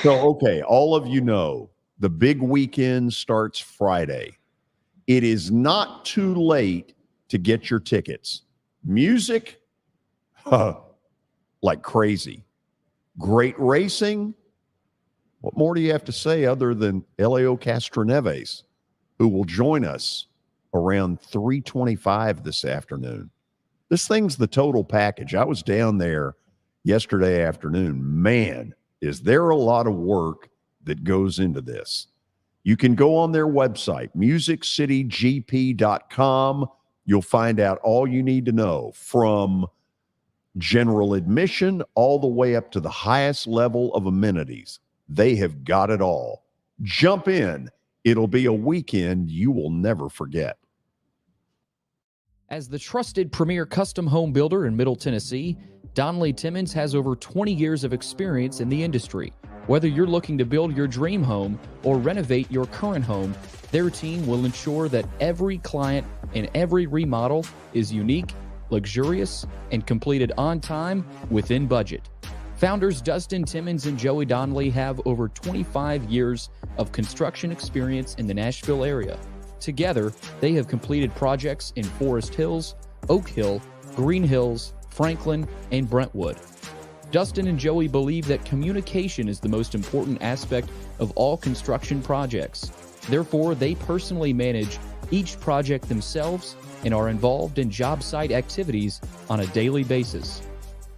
So, okay, all of you know the big weekend starts Friday. It is not too late to get your tickets. Music, like crazy. Great racing. What more do you have to say other than Elio Castroneves, who will join us around 3:25 this afternoon? This thing's the total package. I was down there yesterday afternoon. Man, is there a lot of work that goes into this. You can go on their website, musiccitygp.com. You'll find out all you need to know, from general admission all the way up to the highest level of amenities. They have got it all. Jump in. It'll be a weekend you will never forget. As the trusted premier custom home builder in Middle Tennessee, Donnelly Timmons has over 20 years of experience in the industry. Whether you're looking to build your dream home or renovate your current home, their team will ensure that every client and every remodel is unique, luxurious, and completed on time within budget. Founders Dustin Timmons and Joey Donnelly have over 25 years of construction experience in the Nashville area. Together, they have completed projects in Forest Hills, Oak Hill, Green Hills, Franklin, and Brentwood. Dustin and Joey believe that communication is the most important aspect of all construction projects. Therefore, they personally manage each project themselves and are involved in job site activities on a daily basis.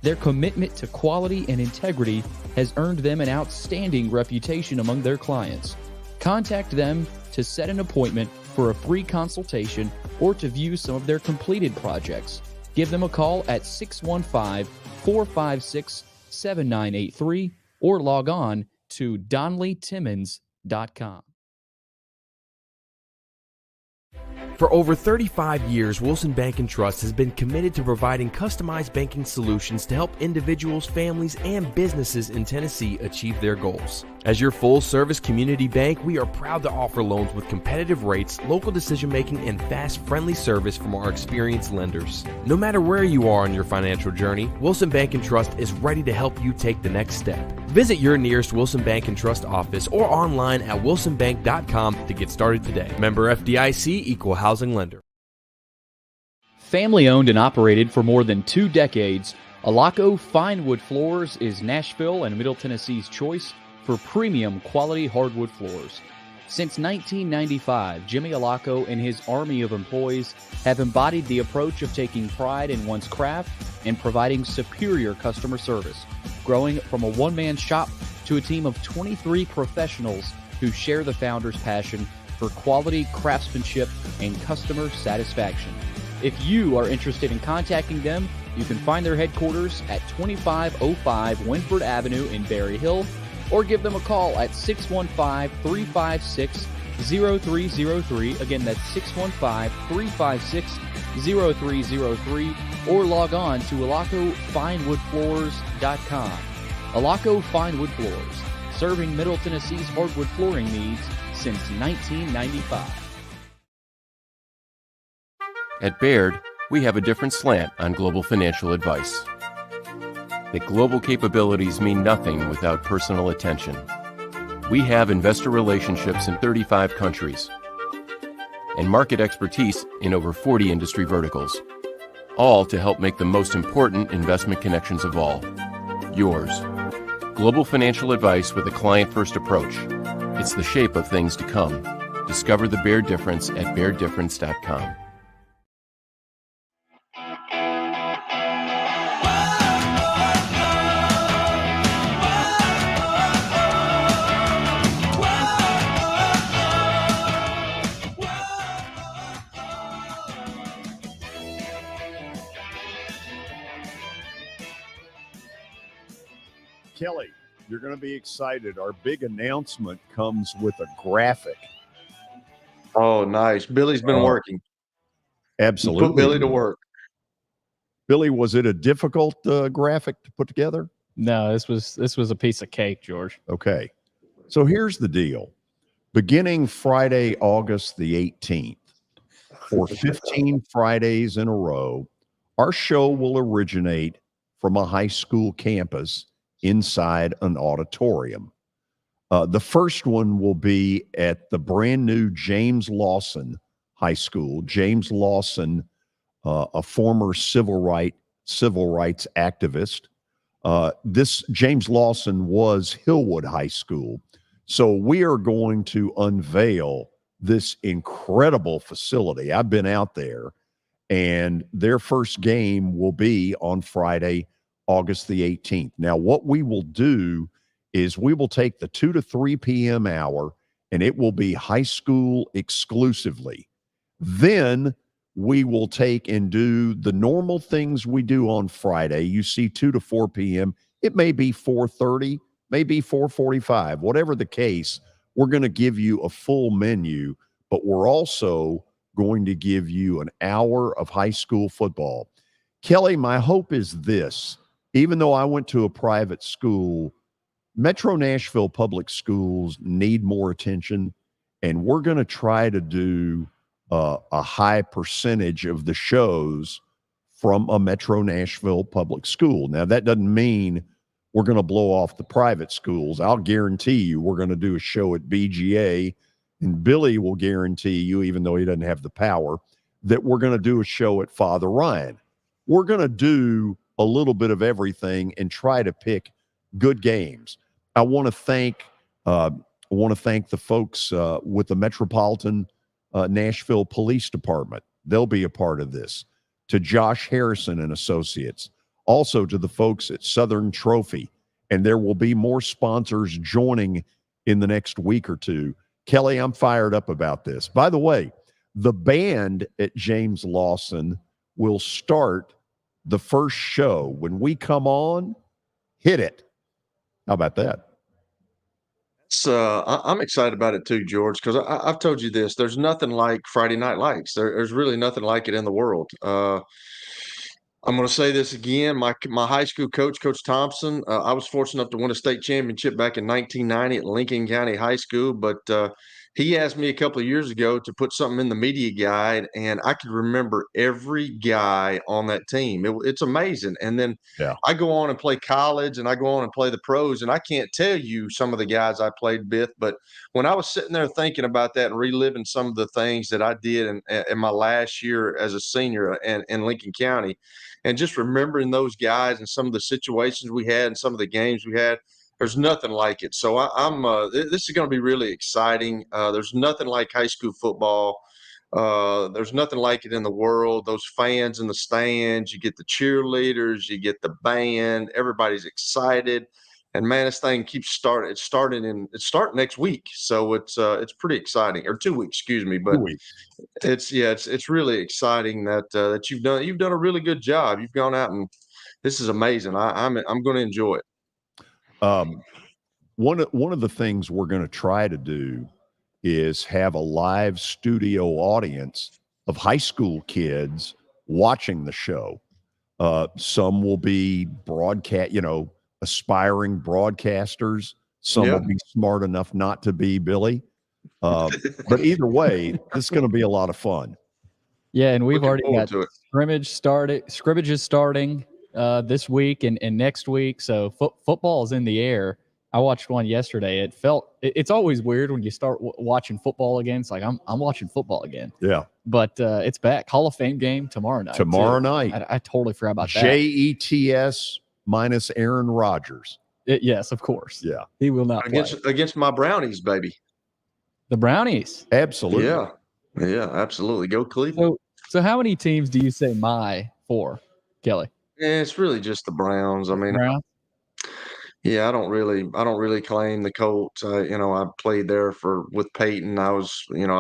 Their commitment to quality and integrity has earned them an outstanding reputation among their clients. Contact them to set an appointment for a free consultation or to view some of their completed projects. Give them a call at 615-456-7983 or log on to DonnellyTimmons.com. For over 35 years, Wilson Bank & Trust has been committed to providing customized banking solutions to help individuals, families, and businesses in Tennessee achieve their goals. As your full-service community bank, we are proud to offer loans with competitive rates, local decision-making, and fast, friendly service from our experienced lenders. No matter where you are on your financial journey, Wilson Bank & Trust is ready to help you take the next step. Visit your nearest Wilson Bank & Trust office or online at wilsonbank.com to get started today. Member FDIC, Equal Housing Lender. Family owned and operated for more than 2 decades, Alaco Fine Wood Floors is Nashville and Middle Tennessee's choice for premium quality hardwood floors. Since 1995, Jimmy Alaco and his army of employees have embodied the approach of taking pride in one's craft and providing superior customer service, growing from a one-man shop to a team of 23 professionals who share the founder's passion for quality craftsmanship and customer satisfaction. If you are interested in contacting them, you can find their headquarters at 2505 Winford Avenue in Berry Hill, or give them a call at 615-356-0303. Again, that's 615-356-0303, or log on to alacofinewoodfloors.com. Alaco Fine Wood Floors, serving Middle Tennessee's hardwood flooring needs since 1995. At Baird, we have a different slant on global financial advice. That global capabilities mean nothing without personal attention. We have investor relationships in 35 countries and market expertise in over 40 industry verticals, all to help make the most important investment connections of all, yours. Global financial advice with a client-first approach. It's the shape of things to come. Discover the Baird difference at BairdDifference.com. Kelly, you're going to be excited. Our big announcement comes with a graphic. Oh, nice. Billy's been working. Absolutely. Put Billy to work. Billy, was it a difficult graphic to put together? No, this was a piece of cake, George. Okay. So here's the deal. Beginning Friday, August the 18th, for 15 Fridays in a row, our show will originate from a high school campus inside an auditorium. The first one will be at the brand new James Lawson High School. James Lawson, a former civil rights activist. This James Lawson was Hillwood High School. So we are going to unveil this incredible facility. I've been out there, and their first game will be on Friday, August the 18th. Now, what we will do is we will take the 2 to 3 p.m. hour, and it will be high school exclusively. Then we will take and do the normal things we do on Friday. You see 2 to 4 p.m. It may be 4:30, maybe 4:45, whatever the case. We're going to give you a full menu, but we're also going to give you an hour of high school football. Kelly, my hope is this. Even though I went to a private school, Metro Nashville Public Schools need more attention, and we're going to try to do a high percentage of the shows from a Metro Nashville Public School. Now, that doesn't mean we're going to blow off the private schools. I'll guarantee you we're going to do a show at BGA, and Billy will guarantee you, even though he doesn't have the power, that we're going to do a show at Father Ryan. We're going to do a little bit of everything and try to pick good games. I want to thank the folks with the Metropolitan Nashville Police Department. They'll be a part of this. To Josh Harrison and Associates. Also to the folks at Southern Trophy. And there will be more sponsors joining in the next week or two. Kelly, I'm fired up about this. By the way, the band at James Lawson will start the first show. When we come on, hit it. How about that? I'm excited about it too, George, because I've told you this. There's nothing like Friday Night Lights. There's really nothing like it in the world. I'm going to say this again. My high school coach, Coach Thompson, I was fortunate enough to win a state championship back in 1990 at Lincoln County High School. But he asked me a couple of years ago to put something in the media guide, and I could remember every guy on that team. It's amazing. And then I go on and play college, and I go on and play the pros, and I can't tell you some of the guys I played with. But when I was sitting there thinking about that and reliving some of the things that I did in my last year as a senior in Lincoln County, and just remembering those guys and some of the situations we had and some of the games we had, there's nothing like it. So I'm this is going to be really exciting. There's nothing like high school football. There's nothing like it in the world. Those fans in the stands, you get the cheerleaders, you get the band, everybody's excited. And man, this thing keeps starting. It's starting next week. So it's pretty exciting, or 2 weeks, excuse me. But 2 weeks. It's really exciting that you've done a really good job. You've gone out, and this is amazing. I'm going to enjoy it. One of the things we're going to try to do is have a live studio audience of high school kids watching the show. Some will be aspiring broadcasters. Some will be smart enough not to be, Billy. But either way, this is going to be a lot of fun. Yeah, and we've already got scrimmages starting this week and next week. So football is in the air. I watched one yesterday. It's always weird when you start watching football again. It's like I'm watching football again. Yeah, but it's back. Hall of Fame game tomorrow night. I totally forgot about that. JETS minus Aaron Rodgers. Yes, of course. Yeah, he will not play against my Brownies, baby. The Brownies. Absolutely. Yeah, absolutely. Go Cleveland. So how many teams do you say my for, Kelly? It's really just the Browns. I mean, yeah, I don't really claim the Colts. I played there with Peyton. I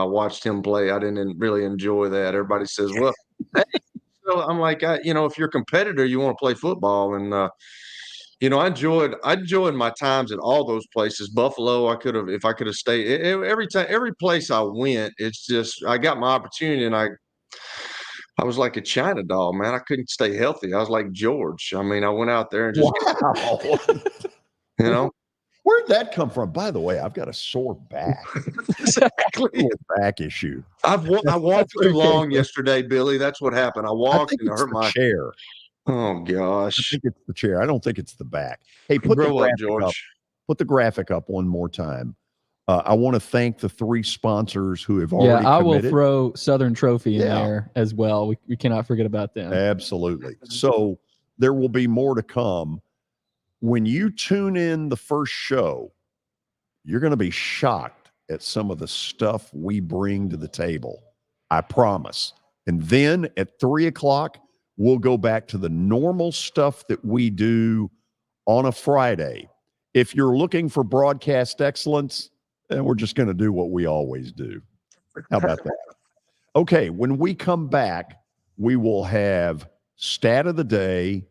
watched him play. I didn't really enjoy that. Everybody says, well, hey. So I'm like, if you're a competitor, you want to play football. And, I enjoyed my times at all those places. Buffalo, if I could have stayed every place I went, it's just, I got my opportunity, and I was like a China doll, man. I couldn't stay healthy. I was like George. I mean, I went out there and just, Where'd that come from? By the way, I've got a sore back. Exactly. Back issue. I walked too long yesterday, Billy. That's what happened. I walked and I hurt my chair. Oh gosh. I think it's the chair. I don't think it's the back. Hey, Grow up, George. Put the graphic up one more time. I want to thank the 3 sponsors who have already committed. will throw Southern Trophy in there as well. We cannot forget about them. Absolutely. So there will be more to come. When you tune in the first show, you're going to be shocked at some of the stuff we bring to the table. I promise. And then at 3:00, we'll go back to the normal stuff that we do on a Friday. If you're looking for broadcast excellence, then we're just going to do what we always do. How about that? Okay, when we come back, we will have stat of the day,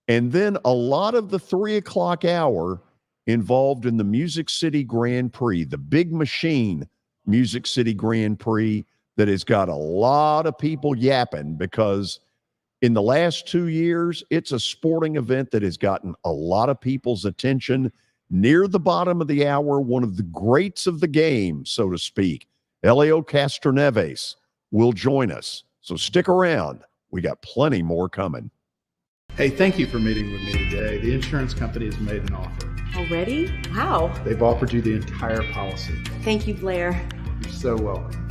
and then a lot of the 3:00 hour involved in the Music City Grand Prix, the big machine Music City Grand Prix that has got a lot of people yapping, because in the last 2 years, it's a sporting event that has gotten a lot of people's attention. Near the bottom of the hour, one of the greats of the game, so to speak, Elio Castroneves, will join us. So stick around. We got plenty more coming. Hey, thank you for meeting with me today. The insurance company has made an offer. Already? Wow. They've offered you the entire policy. Thank you, Blair. You're so welcome.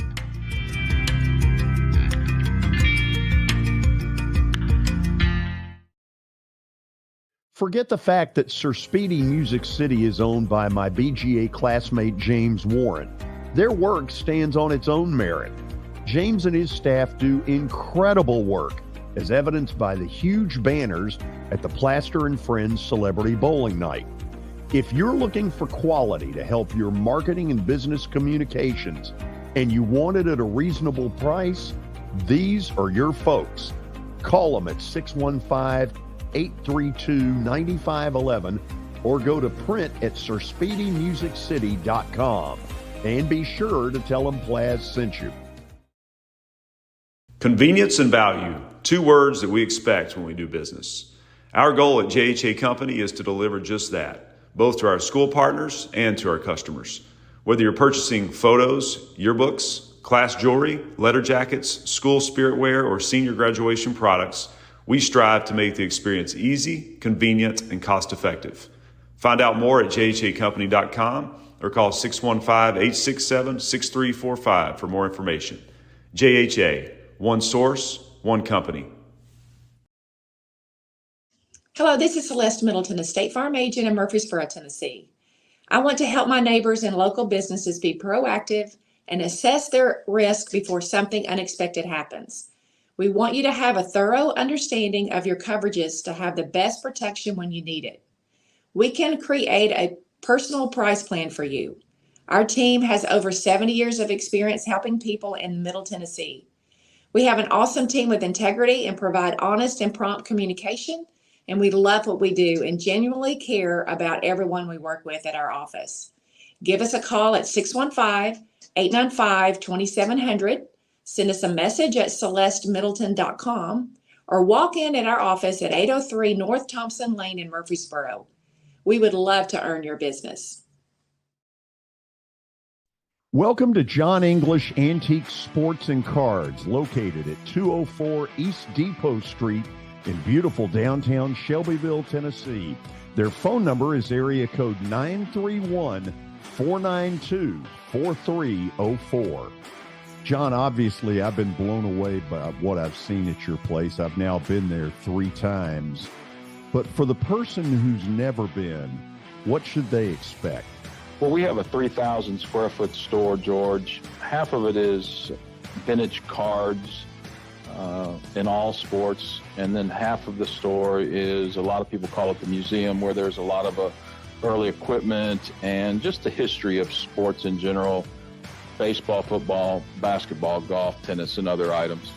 Forget the fact that Sir Speedy Music City is owned by my BGA classmate James Warren. Their work stands on its own merit. James and his staff do incredible work, as evidenced by the huge banners at the Plaster and Friends Celebrity Bowling Night. If you're looking for quality to help your marketing and business communications, and you want it at a reasonable price, these are your folks. Call them at 615-832-9511 or go to print at sirspeedymusiccity.com. And be sure to tell them Plaz sent you. Convenience and value, two words that we expect when we do business. Our goal at JHA Company is to deliver just that, both to our school partners and to our customers. Whether you're purchasing photos, yearbooks, class jewelry, letter jackets, school spirit wear, or senior graduation products, we strive to make the experience easy, convenient, and cost-effective. Find out more at jhacompany.com or call 615-867-6345 for more information. JHA, one source, one company. Hello, this is Celeste Middleton, a State Farm agent in Murfreesboro, Tennessee. I want to help my neighbors and local businesses be proactive and assess their risk before something unexpected happens. We want you to have a thorough understanding of your coverages to have the best protection when you need it. We can create a personal price plan for you. Our team has over 70 years of experience helping people in Middle Tennessee. We have an awesome team with integrity and provide honest and prompt communication, and we love what we do and genuinely care about everyone we work with at our office. Give us a call at 615-895-2700, send us a message at celestemiddleton.com, or walk in at our office at 803 North Thompson Lane in Murfreesboro. We would love to earn your business. Welcome to John English Antique Sports and Cards, located at 204 East Depot Street in beautiful downtown Shelbyville, Tennessee. Their phone number is area code 931-492-4304. John, obviously, I've been blown away by what I've seen at your place. I've now been there 3 times. But for the person who's never been, what should they expect? Well, we have a 3,000 square foot store, George. Half of it is vintage cards in all sports. And then half of the store is, a lot of people call it the museum, where there's a lot of early equipment and just the history of sports in general: baseball, football, basketball, golf, tennis, and other items.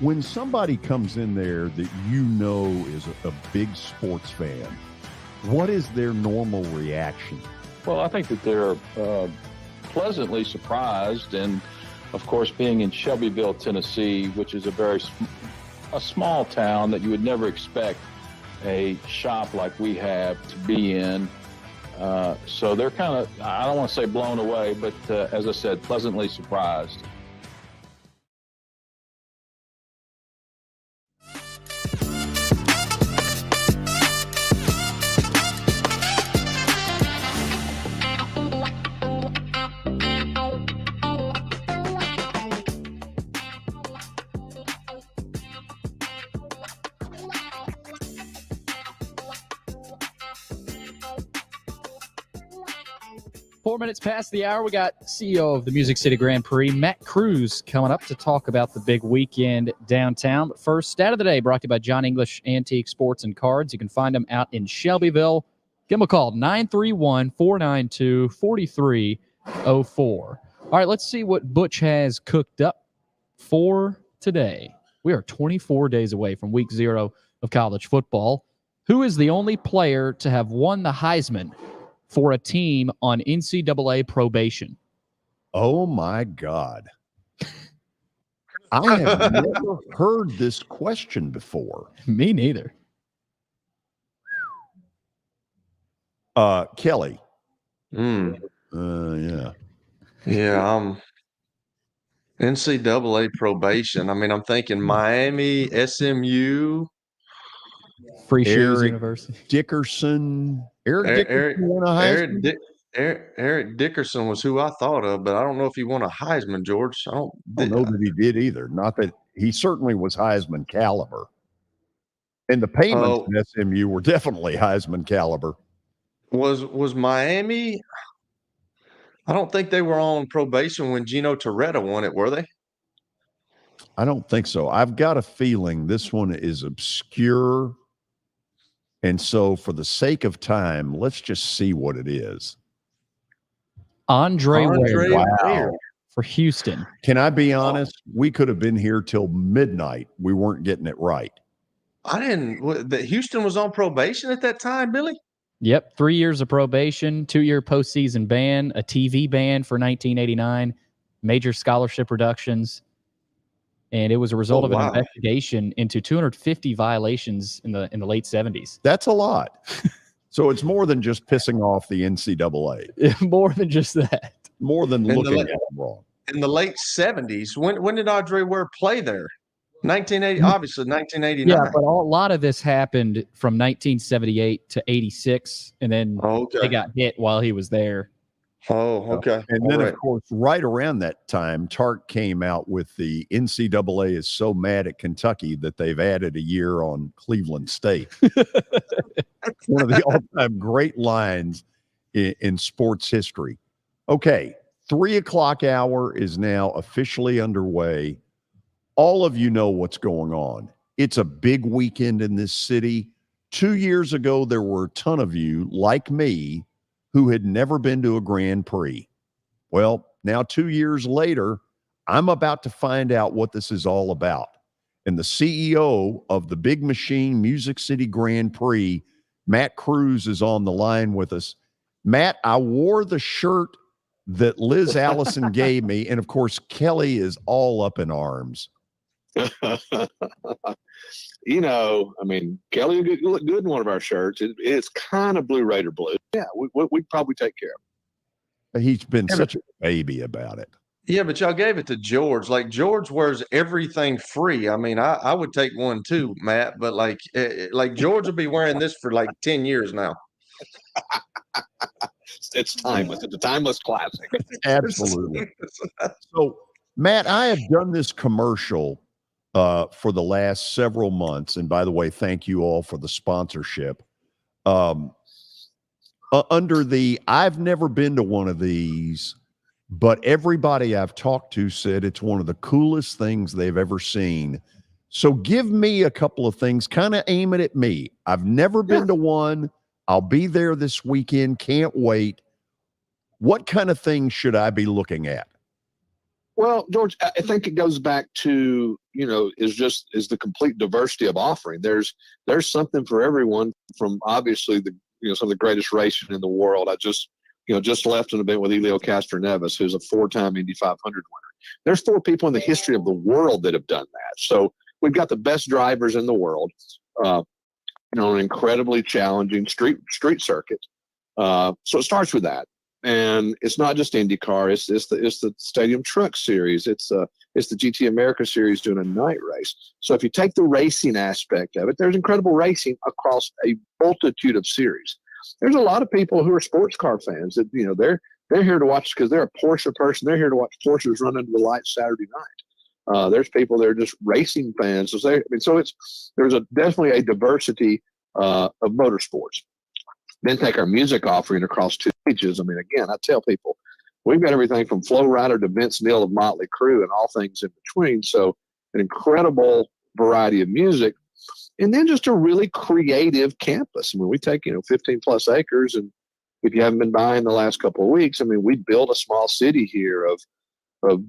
When somebody comes in there that you know is a big sports fan, what is their normal reaction? Well, I think that they're pleasantly surprised. And, of course, being in Shelbyville, Tennessee, which is a small town that you would never expect a shop like we have to be in. So they're kind of, I don't want to say blown away, but as I said, pleasantly surprised. Minutes past the hour, we got CEO of the Music City Grand Prix, Matt Cruz, coming up to talk about the big weekend downtown. But first, stat of the day brought to you by John English Antique Sports and Cards. You can find them out in Shelbyville. Give them a call, 931-492-4304. All right, let's see what Butch has cooked up for today. We are 24 days away from week 0 of college football. Who is the only player to have won the Heisman for a team on NCAA probation? Oh, my God. I have never heard this question before. Me neither. Kelly. Yeah. Yeah, NCAA probation. I mean, I'm thinking Miami, SMU. Free Shoes University. Dickerson. Eric Dickerson was who I thought of, but I don't know if he won a Heisman, George. I don't know that he did either. Not that he certainly was Heisman caliber. And the payments at SMU were definitely Heisman caliber. Was Miami? I don't think they were on probation when Gino Torretta won it, were they? I don't think so. I've got a feeling this one is obscure. And so for the sake of time, let's just see what it is. Andre Ware for Houston. Can I be honest? We could have been here till midnight. We weren't getting it right. Houston was on probation at that time, Billy? Yep, 3 years of probation, 2-year postseason ban, a TV ban for 1989, major scholarship reductions, and it was a result of an investigation into 250 violations in the late 70s. That's a lot. So it's more than just pissing off the NCAA. More than just that. More than looking at them wrong. In the late 70s, when did Audrey Ware play there? 1980, obviously 1989. Yeah, but a lot of this happened from 1978 to 86, and then they got hit while he was there. Oh, okay. And then, of course, right around that time, Tark came out with the NCAA is so mad at Kentucky that they've added a year on Cleveland State. One of the all-time great lines in sports history. Okay, 3 o'clock hour is now officially underway. All of you know what's going on. It's a big weekend in this city. 2 years ago, there were a ton of you, like me, who had never been to a Grand Prix. Well, now 2 years later, I'm about to find out what this is all about. And the CEO of the Big Machine Music City Grand Prix, Matt Cruz, is on the line with us. Matt, I wore the shirt that Liz Allison gave me, and of course, Kelly is all up in arms. You know, I mean, Kelly looked good in one of our shirts. It's kind of Blue Raider blue. Yeah, we'd probably take care of it. He's been such a baby about it. Yeah, but y'all gave it to George. Like, George wears everything free. I mean, I would take one too, Matt, but like George will be wearing this for like 10 years now. It's timeless. It's a timeless classic. Absolutely. So, Matt, I have done this commercial for the last several months. And by the way, thank you all for the sponsorship. Under the, I've never been to one of these, but everybody I've talked to said it's one of the coolest things they've ever seen. So give me a couple of things, kind of aim it at me. I've never been to one. I'll be there this weekend. Can't wait. What kind of things should I be looking at? Well, George, I think it goes back to, is the complete diversity of offering. There's something for everyone, from obviously some of the greatest racing in the world. I just left an event with Elio Castroneves, who's a 4-time Indy 500 winner. There's 4 people in the history of the world that have done that. So we've got the best drivers in the world, an incredibly challenging street circuit. So it starts with that. And it's not just IndyCar. It's the Stadium Truck Series. It's the GT America Series doing a night race. So if you take the racing aspect of it, there's incredible racing across a multitude of series. There's a lot of people who are sports car fans that they're here to watch because they're a Porsche person. They're here to watch Porsches run under the lights Saturday night. There's people that are just racing fans. So there's definitely a diversity of motorsports. Then take our music offering across 2 stages. I mean, again, I tell people we've got everything from Flo Rida to Vince Neil of Motley Crue and all things in between. So an incredible variety of music. And then just a really creative campus. I mean, we take, 15 plus acres. And if you haven't been by in the last couple of weeks, I mean, we built a small city here of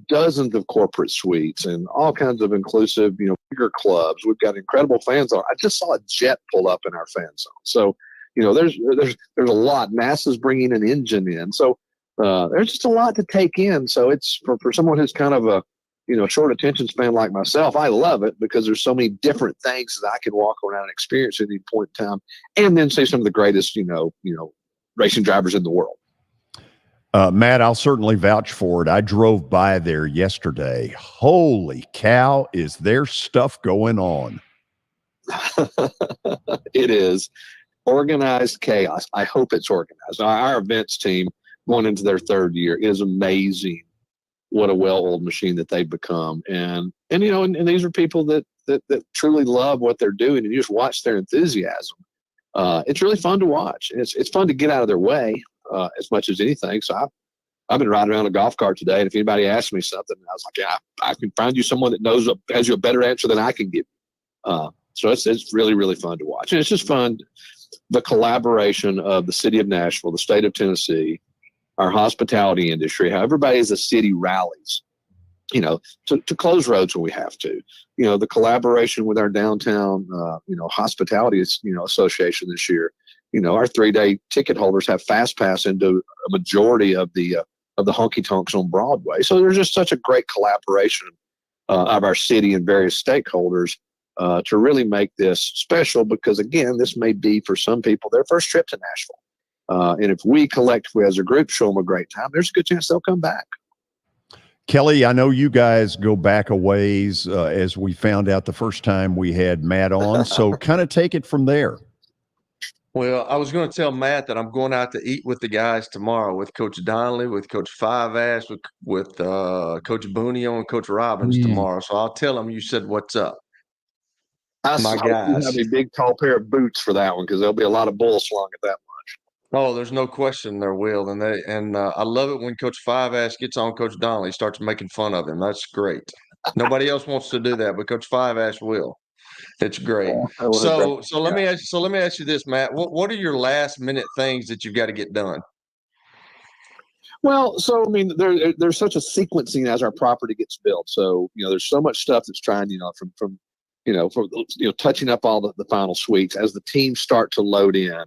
dozens of corporate suites and all kinds of inclusive, bigger clubs. We've got incredible fan zone. I just saw a jet pull up in our fan zone. So, there's a lot. NASA's bringing an engine in. So there's just a lot to take in. So it's for someone who's kind of a, short attention span like myself, I love it because there's so many different things that I can walk around and experience at any point in time and then see some of the greatest, racing drivers in the world. Matt, I'll certainly vouch for it. I drove by there yesterday. Holy cow, is there stuff going on? It is. Organized chaos. I hope it's organized. Our events team going into their 3rd year is amazing. What a well-oiled machine that they've become. And these are people that truly love what they're doing, and you just watch their enthusiasm. It's really fun to watch. It's fun to get out of their way as much as anything. So I've been riding around a golf cart today, and if anybody asks me something, I was like, yeah, I can find you someone that has you a better answer than I can give you. So it's really, really fun to watch. And it's just fun. The collaboration of the city of Nashville, the state of Tennessee, our hospitality industry, how everybody as a city rallies, to close roads when we have to, the collaboration with our downtown, hospitality, association this year our 3-day ticket holders have fast pass into a majority of the honky tonks on Broadway. So there's just such a great collaboration of our city and various stakeholders to really make this special, because again, this may be for some people their first trip to Nashville. And if we collectively as a group show them a great time, there's a good chance they'll come back. Kelly, I know you guys go back a ways, as we found out the first time we had Matt on. So kind of take it from there. Well, I was going to tell Matt that I'm going out to eat with the guys tomorrow, with Coach Donnelly, with Coach Five Ash, with Coach Boonio and Coach Robbins tomorrow. So I'll tell them you said what's up. My guys. You have a big, tall pair of boots for that one, because there'll be a lot of bull slung at that much. Oh, there's no question there will. And I love it when Coach Five Ash gets on Coach Donnelly, starts making fun of him. That's great. Nobody else wants to do that, but Coach Five Ash will. It's great. So let me ask you this, Matt. What are your last minute things that you've got to get done? Well, so I mean, there's such a sequencing as our property gets built. So there's so much stuff that's trying, from touching up all the final suites as the teams start to load in.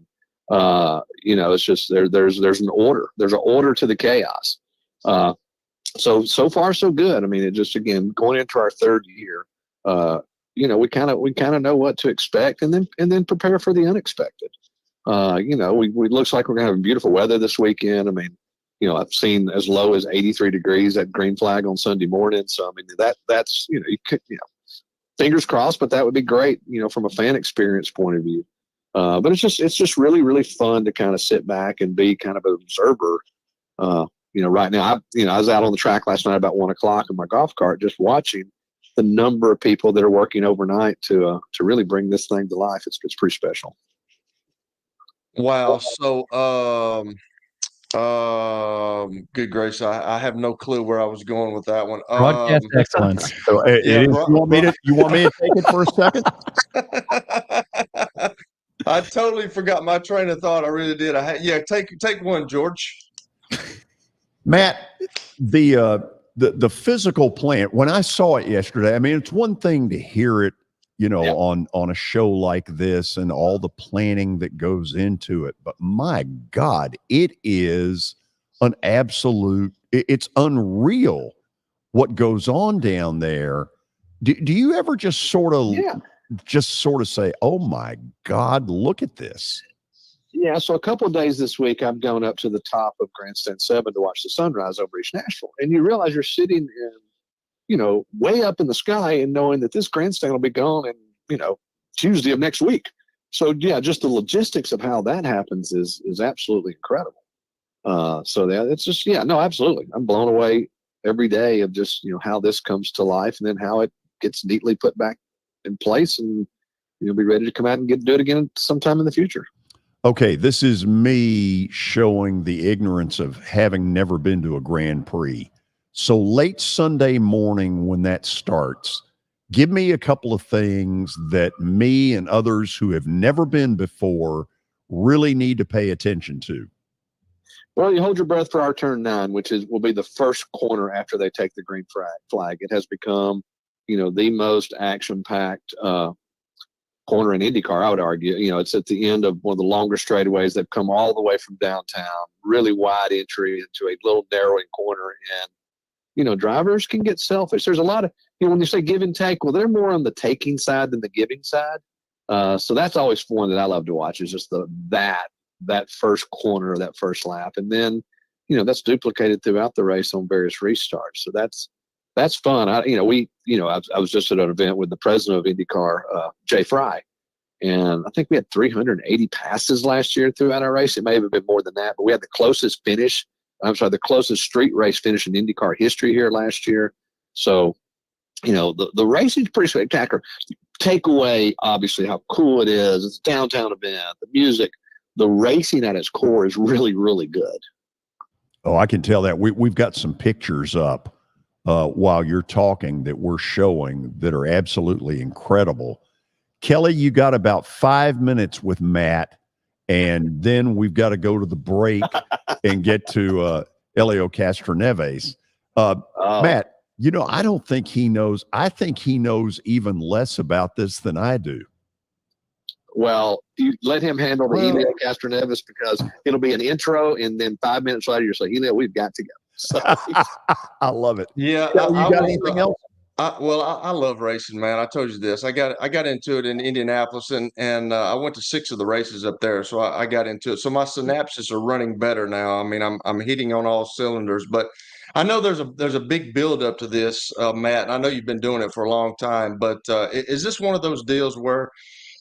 It's just there's an order. There's an order to the chaos. So far so good. I mean, it just, again, going into our third year. We kind of know what to expect, and then prepare for the unexpected. We looks like we're gonna have beautiful weather this weekend. I mean, I've seen as low as 83 degrees at Green Flag on Sunday morning. So I mean, that's fingers crossed, but that would be great, from a fan experience point of view. But it's just really, really fun to kind of sit back and be kind of an observer. Right now, I was out on the track last night about 1:00 in my golf cart, just watching the number of people that are working overnight to really bring this thing to life. It's pretty special. Wow. So, good gracious, I have no clue where I was going with that one. Broadcast excellence. So you want me to take it for a second? I totally forgot my train of thought. I really did. Take one, George. Matt, the physical plant, when I saw it yesterday, I mean, it's one thing to hear it, on a show like this and all the planning that goes into it. But my God, it is it's unreal what goes on down there. Do you ever just sort of say, oh my God, look at this? Yeah, so a couple of days this week, I've gone up to the top of Grandstand 7 to watch the sunrise over East Nashville. And you realize you're sitting in, way up in the sky, and knowing that this grandstand will be gone in, Tuesday of next week. So, yeah, just the logistics of how that happens is absolutely incredible. It's just, absolutely. I'm blown away every day of just, how this comes to life, and then how it gets neatly put back in place, and you'll be ready to come out and do it again sometime in the future. Okay, this is me showing the ignorance of having never been to a Grand Prix. So late Sunday morning when that starts, give me a couple of things that me and others who have never been before really need to pay attention to. Well, you hold your breath for our turn 9, which will be the first corner after they take the green flag. It has become, the most action-packed corner in IndyCar, I would argue. It's at the end of one of the longer straightaways. They've come all the way from downtown, really wide entry into a little narrowing corner. And, drivers can get selfish. There's a lot of, when you say give and take, well, they're more on the taking side than the giving side. So that's always one that I love to watch, is just that first corner, that first lap. And then, that's duplicated throughout the race on various restarts. So that's fun. I was just at an event with the president of IndyCar, Jay Fry, and I think we had 380 passes last year throughout our race. It may have been more than that, but we had the closest street race finish in IndyCar history here last year. So, the racing's pretty spectacular. Take away, obviously, how cool it is. It's a downtown event, the music, the racing at its core is really, really good. Oh, I can tell that. We've got some pictures up while you're talking that we're showing that are absolutely incredible. Kelly, you got about 5 minutes with Matt, and then we've got to go to the break and get to Elio Castroneves. Matt, I don't think he knows. I think he knows even less about this than I do. Well, you let him handle the Helio Castroneves because it'll be an intro, and then 5 minutes later you're saying, Helio, we've got to go. So, I love it. Yeah, You got anything else? I love racing, man. I told you this. I got into it in Indianapolis, and I went to 6 of the races up there, so I got into it. So my synapses are running better now. I mean, I'm hitting on all cylinders. But I know there's a big build up to this, Matt. And I know you've been doing it for a long time. But is this one of those deals where,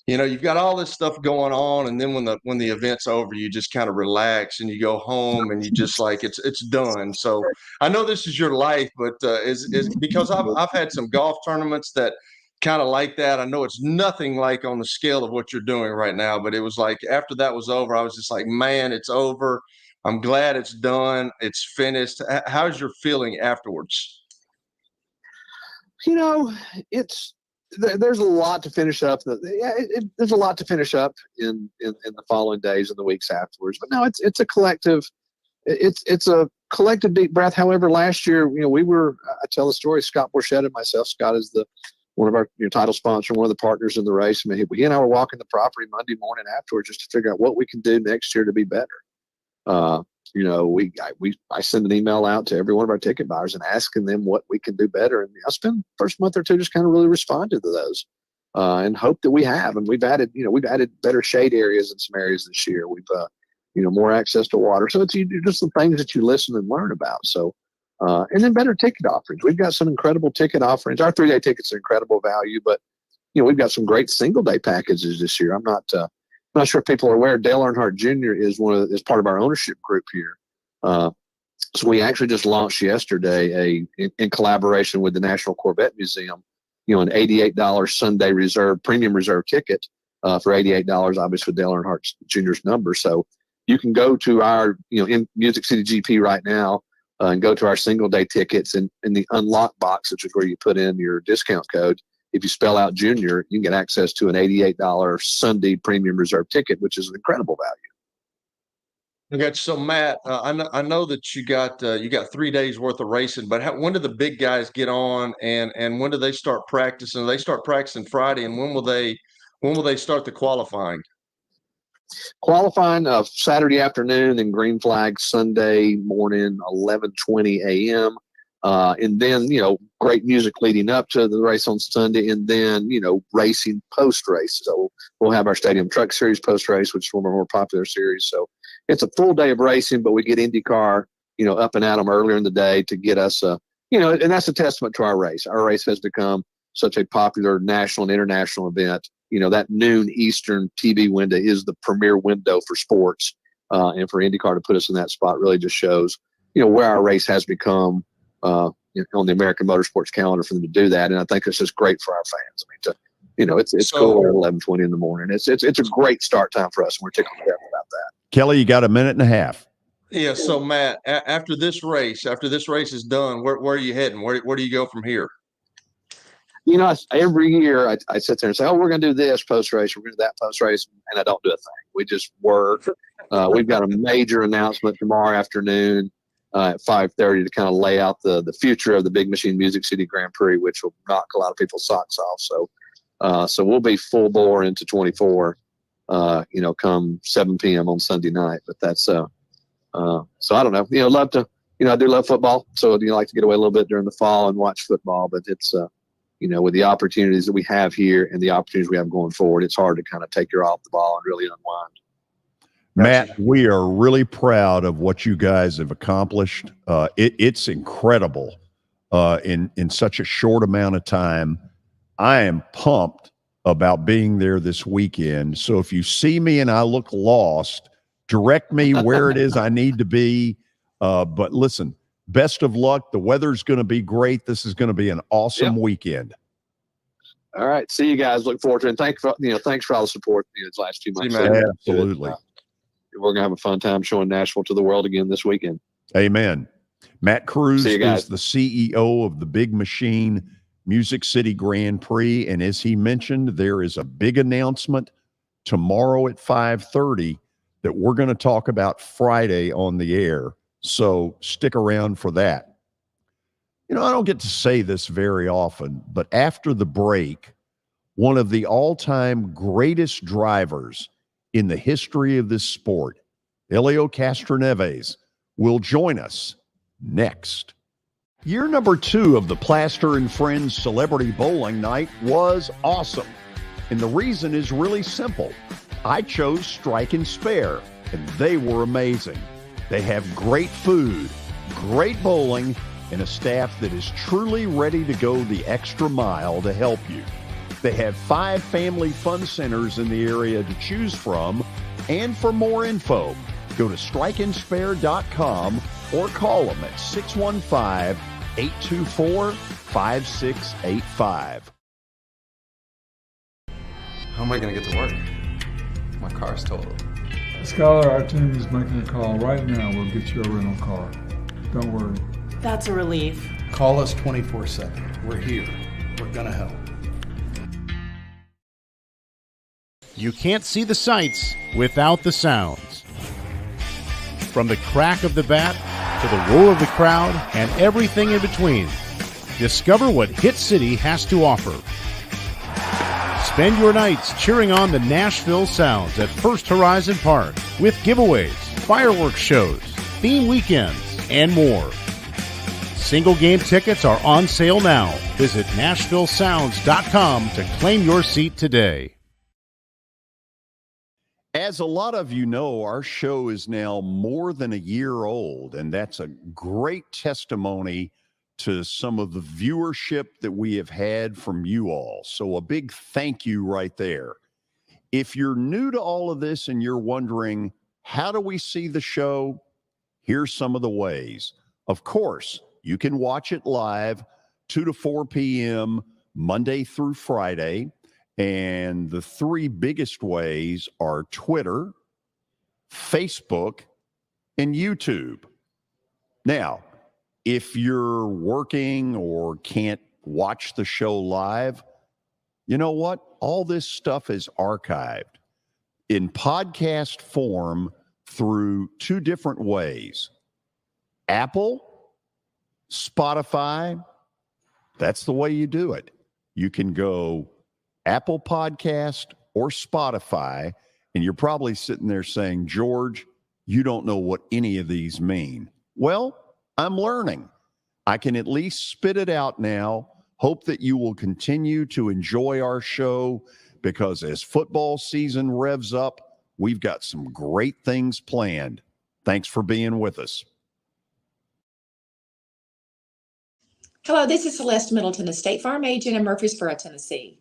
you've got all this stuff going on, and then when the event's over, you just kind of relax and you go home and you just like it's done. So I know this is your life, but is because I've had some golf tournaments that kind of like that. I know it's nothing like on the scale of what you're doing right now, but it was like after that was over, I was just like, man, it's over. I'm glad it's done. It's finished. How's your feeling afterwards? There's a lot to finish up. There's a lot to finish up in the following days and the weeks afterwards. But no, it's a collective. It's a collective deep breath. However, last year, I tell the story. Scott Borchetta and myself. Scott is one of our title sponsor, one of the partners in the race. I mean, he and I were walking the property Monday morning afterwards just to figure out what we can do next year to be better. I send an email out to every one of our ticket buyers and asking them what we can do better. And I spend the first month or two just kind of really responding to those, and hope that we have. And we've added better shade areas in some areas this year. We've, more access to water. So it's just the things that you listen and learn about. So, and then better ticket offerings. We've got some incredible ticket offerings. Our 3-day tickets are incredible value, but we've got some great single day packages this year. I'm not sure if people are aware. Dale Earnhardt Jr. is part of our ownership group here. So we actually just launched yesterday in collaboration with the National Corvette Museum, an $88 Sunday reserve premium reserve ticket for $88, obviously with Dale Earnhardt Jr.'s number. So you can go to our in Music City GP right now and go to our single day tickets, and in the unlock box, which is where you put in your discount code. If you spell out Junior, you can get access to an $88 Sunday premium reserve ticket, which is an incredible value. Okay, so Matt, I know that you got 3 days worth of racing, but when do the big guys get on, and when do they start practicing? They start practicing Friday, and when will they start the qualifying? Qualifying Saturday afternoon, and green flag Sunday morning, 11:20 a.m. And then, great music leading up to the race on Sunday, and then, racing post-race. So we'll have our Stadium Truck Series post-race, which is one of our more popular series. So it's a full day of racing, but we get IndyCar, up and at them earlier in the day to get us, and that's a testament to our race. Our race has become such a popular national and international event. That noon Eastern TV window is the premier window for sports. And for IndyCar to put us in that spot really just shows, where our race has become on the American motorsports calendar for them to do that. And I think it's just great for our fans. I mean, it's cool at 11:20 in the morning. It's a great start time for us, and we're tickled to death about that. Kelly, you got a minute and a half. Yeah. So Matt, after this race is done, where are you heading? Where do you go from here? Every year I sit there and say, we're going to do this post-race, we're going to do that post-race, and I don't do a thing. We just work. We've got a major announcement tomorrow afternoon at 5:30 to kind of lay out the future of the Big Machine Music City Grand Prix, which will knock a lot of people's socks off. So we'll be full bore into 24, come 7 p.m. on Sunday night. But that's so I don't know. Love to. I do love football, so like to get away a little bit during the fall and watch football. But it's with the opportunities that we have here and the opportunities we have going forward, it's hard to kind of take your eye off the ball and really unwind. Matt, we are really proud of what you guys have accomplished. It's incredible in such a short amount of time. I am pumped about being there this weekend. So if you see me and I look lost, direct me where it is I need to be. But listen, best of luck. The weather's going to be great. This is going to be an awesome weekend. All right. See you guys. Look forward to it. And thanks for all the support these last 2 months. Absolutely. We're going to have a fun time showing Nashville to the world again this weekend. Amen. Matt Cruz is the CEO of the Big Machine Music City Grand Prix. And as he mentioned, there is a big announcement tomorrow at 5:30 that we're going to talk about Friday on the air. So stick around for that. I don't get to say this very often, but after the break, one of the all-time greatest drivers in the history of this sport, Helio Castroneves, will join us next. Year number 2 of the Plaster and Friends Celebrity Bowling Night was awesome. And the reason is really simple. I chose Strike and Spare, and they were amazing. They have great food, great bowling, and a staff that is truly ready to go the extra mile to help you. They have 5 family fun centers in the area to choose from. And for more info, go to strikeandspare.com or call them at 615-824-5685. How am I going to get to work? My car's totaled. Skylar, our team is making a call right now. We'll get you a rental car. Don't worry. That's a relief. Call us 24/7. We're here. We're going to help. You can't see the sights without the sounds. From the crack of the bat to the roar of the crowd and everything in between, discover what Hit City has to offer. Spend your nights cheering on the Nashville Sounds at First Horizon Park with giveaways, fireworks shows, theme weekends, and more. Single game tickets are on sale now. Visit NashvilleSounds.com to claim your seat today. As a lot of you know, our show is now more than a year old, and that's a great testimony to some of the viewership that we have had from you all. So a big thank you right there. If you're new to all of this and you're wondering, how do we see the show? Here's some of the ways. Of course, you can watch it live 2 to 4 p.m. Monday through Friday. And the 3 biggest ways are Twitter, Facebook, and YouTube. Now, if you're working or can't watch the show live, you know what? All this stuff is archived in podcast form through 2 different ways. Apple, Spotify, that's the way you do it. You can go Apple Podcast or Spotify, and you're probably sitting there saying, George, you don't know what any of these mean. Well, I'm learning. I can at least spit it out now. Hope that you will continue to enjoy our show, because as football season revs up, we've got some great things planned. Thanks for being with us. Hello, this is Celeste Middleton, a State Farm agent in Murfreesboro, Tennessee.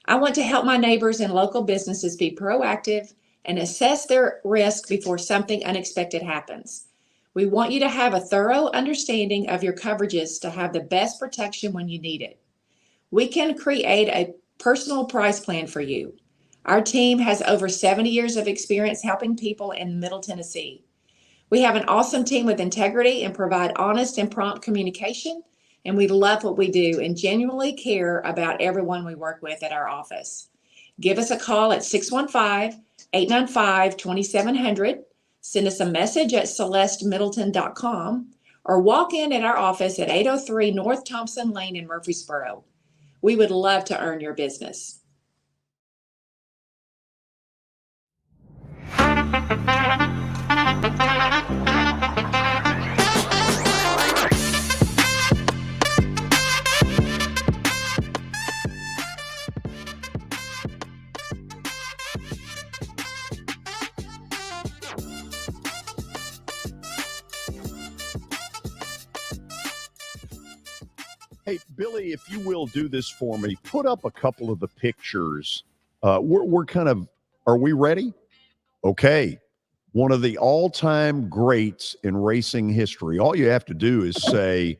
I want to help my neighbors and local businesses be proactive and assess their risk before something unexpected happens. We want you to have a thorough understanding of your coverages to have the best protection when you need it. We can create a personal price plan for you. Our team has over 70 years of experience helping people in Middle Tennessee. We have an awesome team with integrity and provide honest and prompt communication. And we love what we do and genuinely care about everyone we work with at our office. Give us a call at 615-895-2700. Send us a message at celestemiddleton.com or walk in at our office at 803 North Thompson Lane in Murfreesboro. We would love to earn your business. Hey, Billy, if you will do this for me, put up a couple of the pictures. We're kind of, are we ready? Okay. One of the all-time greats in racing history. All you have to do is say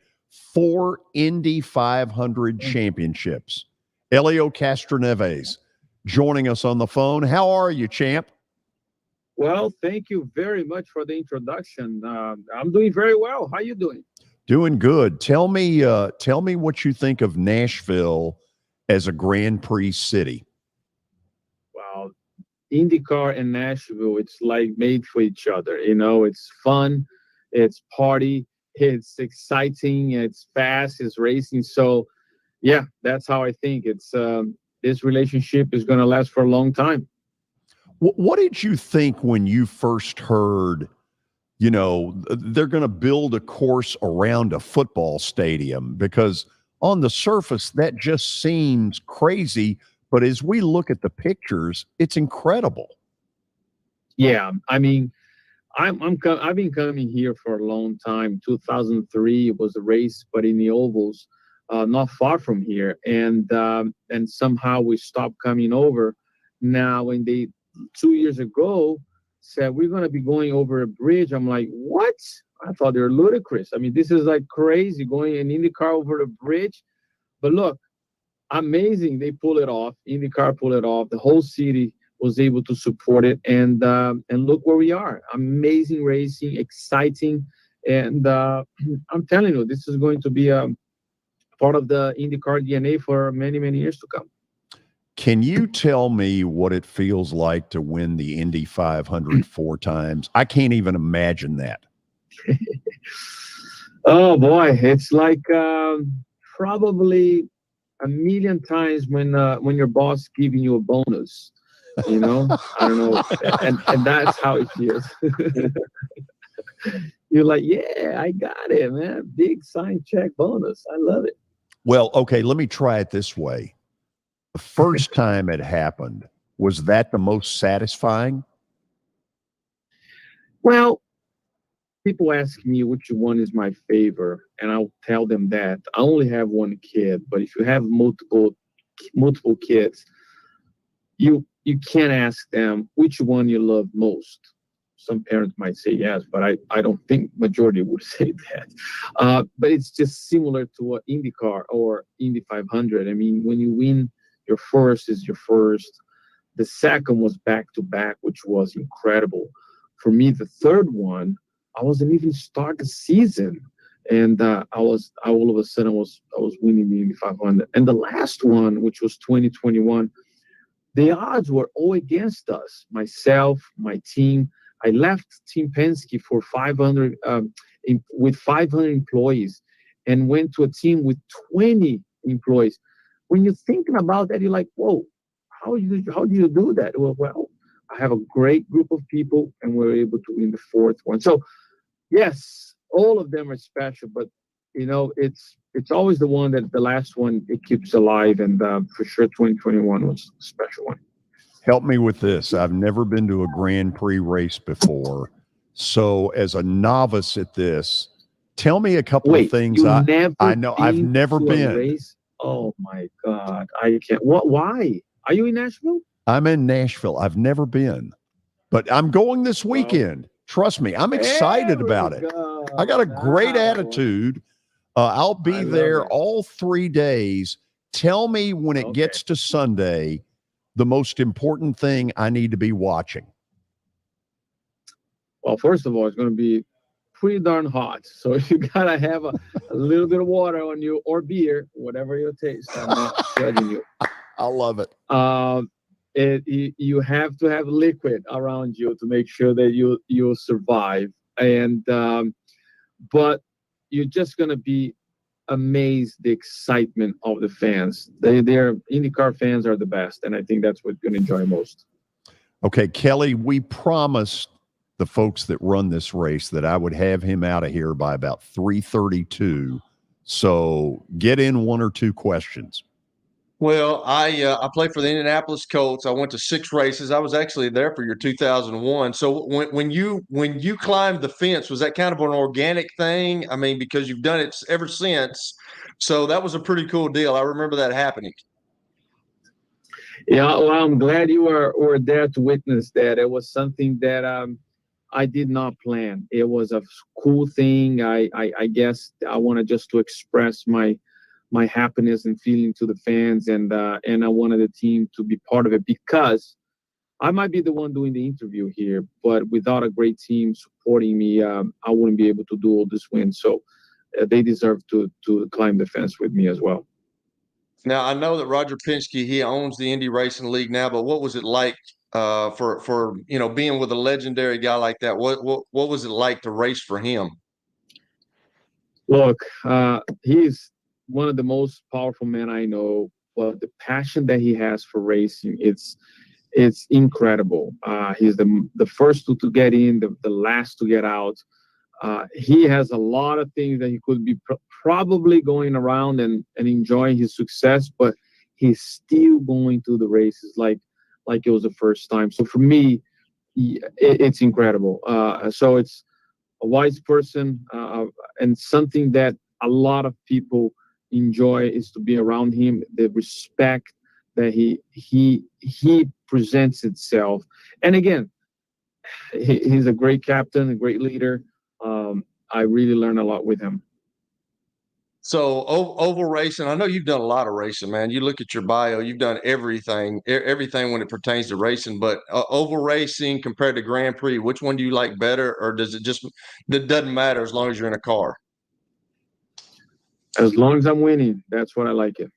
4 Indy 500 championships. Helio Castroneves joining us on the phone. How are you, champ? Well, thank you very much for the introduction. I'm doing very well. How are you doing? Doing good. Tell me what you think of Nashville as a Grand Prix city. Well, IndyCar and Nashville, it's like made for each other. You know, it's fun, it's party, it's exciting, it's fast, it's racing. So, yeah, that's how I think. It's this relationship is going to last for a long time. What did you think when you first heard, they're going to build a course around a football stadium? Because on the surface, that just seems crazy. But as we look at the pictures, it's incredible. Yeah, I mean, I've been coming here for a long time. 2003 was a race, but in the ovals, not far from here, and somehow we stopped coming over. Now, when they 2 years ago said we're going to be going over a bridge, I'm like, what? I thought they're ludicrous. I mean, this is like crazy going in IndyCar over the bridge. But look, amazing. They pull it off. IndyCar pull it off. The whole city was able to support it, and look where we are. Amazing racing, exciting, and I'm telling you, this is going to be a part of the IndyCar DNA for many, many years to come. Can you tell me what it feels like to win the Indy 500 4 times? I can't even imagine that. Oh boy, it's like probably a million times when your boss giving you a bonus. I don't know, and that's how it feels. You're like, yeah, I got it, man. Big sign check bonus. I love it. Well, okay, let me try it this way. The first time it happened, was that the most satisfying? Well, people ask me which one is my favorite, and I'll tell them that I only have one kid. But if you have multiple kids, you can't ask them which one you love most. Some parents might say yes, but I don't think majority would say that. But it's just similar to what IndyCar or Indy 500. I mean, when you win your first is your first. The second was back-to-back, which was incredible. For me, the third one, I wasn't even start the season, and I was all of a sudden I was winning the Indy 500. And the last one, which was 2021, the odds were all against us. Myself, my team. I left Team Penske for 500 with 500 employees, and went to a team with 20 employees. When you're thinking about that, you're like, whoa, how do you do that? Well, I have a great group of people, and we're able to win the fourth one. So, yes, all of them are special, but it's always the one that the last one it keeps alive, and for sure, 2021 was a special one. Help me with this. I've never been to a Grand Prix race before, so as a novice at this, tell me a couple of things. I know I've never been. Race? Oh my God, I can't. What? Why? Are you in Nashville? I'm in Nashville. I've never been, but I'm going this weekend. Trust me, I'm excited about it. I got a great attitude. I'll be there all 3 days. Tell me when it gets to Sunday, the most important thing I need to be watching. Well, first of all, it's going to be pretty darn hot. So you got to have a little bit of water on you, or beer, whatever your taste. I'm not judging you. I love it. You have to have liquid around you to make sure that you'll survive. And but you're just going to be amazed the excitement of the fans. They're IndyCar fans are the best, and I think that's what you're going to enjoy most. Okay, Kelly, we promised the folks that run this race that I would have him out of here by about 3:32. So get in 1 or 2 questions. Well, I played for the Indianapolis Colts. I went to 6 races. I was actually there for your 2001. So when you climbed the fence, was that kind of an organic thing? I mean, because you've done it ever since. So that was a pretty cool deal. I remember that happening. Yeah, well, I'm glad you were there to witness that. It was something that I did not plan. It was a cool thing. I guess I wanted just to express my happiness and feeling to the fans, and I wanted the team to be part of it, because I might be the one doing the interview here, but without a great team supporting me, I wouldn't be able to do all this win. So they deserve to climb the fence with me as well. Now, I know that Roger Penske, he owns the Indy Racing League now, but what was it like for being with a legendary guy like that? What was it like to race for him? Look, he's one of the most powerful men I know, but the passion that he has for racing, it's incredible. He's the first to get in, the last to get out. He has a lot of things that he could be probably going around and enjoying his success, but he's still going to the races like it was the first time. So for me, it's incredible. So it's a wise person, and something that a lot of people enjoy is to be around him. The respect that he presents itself, and again, he's a great captain, a great leader. I really learned a lot with him. So oval racing, I know you've done a lot of racing, man. You look at your bio, you've done everything when it pertains to racing. But oval racing compared to Grand Prix, which one do you like better, or does it doesn't matter as long as you're in a car? As long as I'm winning, that's what I like it.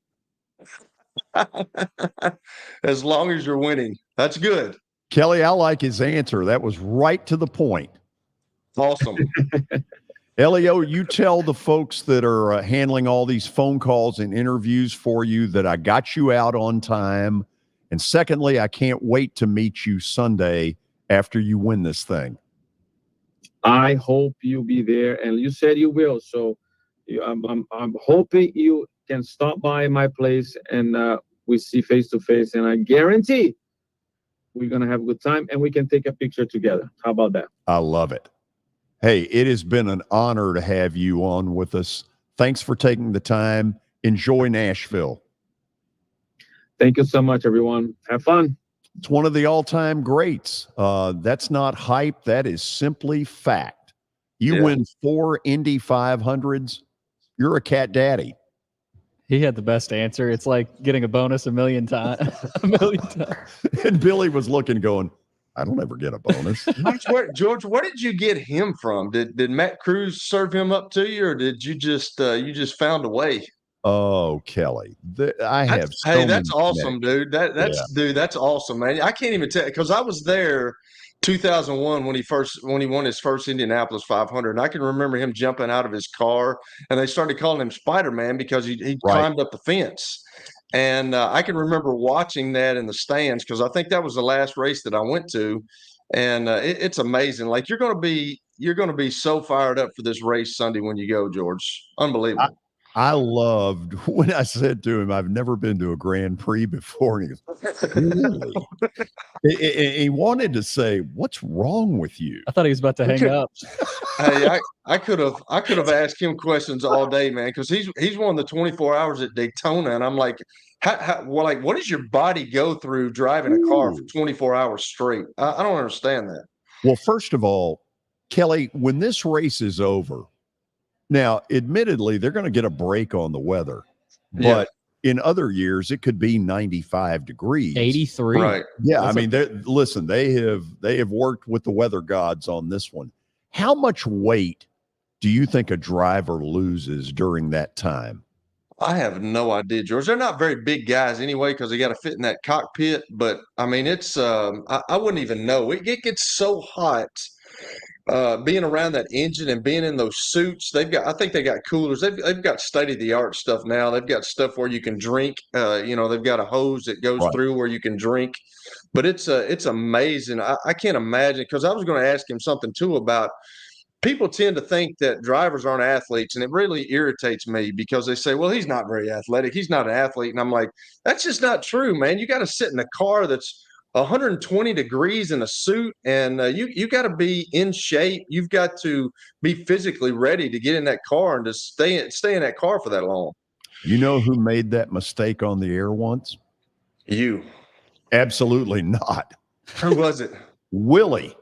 As long as you're winning, that's good. Kelly, I like his answer. That was right to the point. Awesome. Elio, you tell the folks that are handling all these phone calls and interviews for you that I got you out on time. And secondly, I can't wait to meet you Sunday after you win this thing. I hope you'll be there, and you said you will. So I'm hoping you can stop by my place and we see face to face. And I guarantee we're gonna have a good time, and we can take a picture together. How about that? I love it. Hey, it has been an honor to have you on with us. Thanks for taking the time. Enjoy Nashville. Thank you so much, everyone. Have fun. It's one of the all-time greats. That's not hype. That is simply fact. You win 4 Indy 500s. You're a cat daddy. He had the best answer. It's like getting a bonus a million times. And Billy was looking, going, I don't ever get a bonus. George, where did you get him from? Did Matt Cruz serve him up to you, or did you just found a way? Oh, Kelly, that's awesome, dude. That's awesome, man. I can't even tell, because I was there 2001 when he won his first Indianapolis 500, and I can remember him jumping out of his car, and they started calling him Spider-Man because he climbed up the fence. And I can remember watching that in the stands, because I think that was the last race that I went to, and it's amazing. Like, you're going to be so fired up for this race Sunday when you go, George. Unbelievable. I loved when I said to him, I've never been to a Grand Prix before. And he goes, really? He wanted to say, what's wrong with you? I thought he was about to hang up. Hey, I could have asked him questions all day, man, because he's won the 24 hours at Daytona, and I'm like, what does your body go through driving a car for 24 hours straight? I don't understand that. Well, first of all, Kelly, when this race is over, now, admittedly, they're going to get a break on the weather, but in other years, it could be 95 degrees. 83. Right. Yeah. Listen, they have worked with the weather gods on this one. How much weight do you think a driver loses during that time? I have no idea, George. They're not very big guys anyway, because they got to fit in that cockpit. But I mean, it's I wouldn't even know. It gets so hot. Being around that engine and being in those suits, I think they got coolers. They've got state-of-the-art stuff now. They've got stuff where you can drink. They've got a hose that goes through where you can drink. But it's amazing. I can't imagine, because I was going to ask him something too about, people tend to think that drivers aren't athletes, and it really irritates me, because they say, well, he's not very athletic. He's not an athlete. And I'm like, that's just not true, man. You got to sit in a car that's 120 degrees in a suit, and you got to be in shape. You've got to be physically ready to get in that car and to stay in that car for that long. You know who made that mistake on the air once? You. Absolutely not. Who was it? Willie.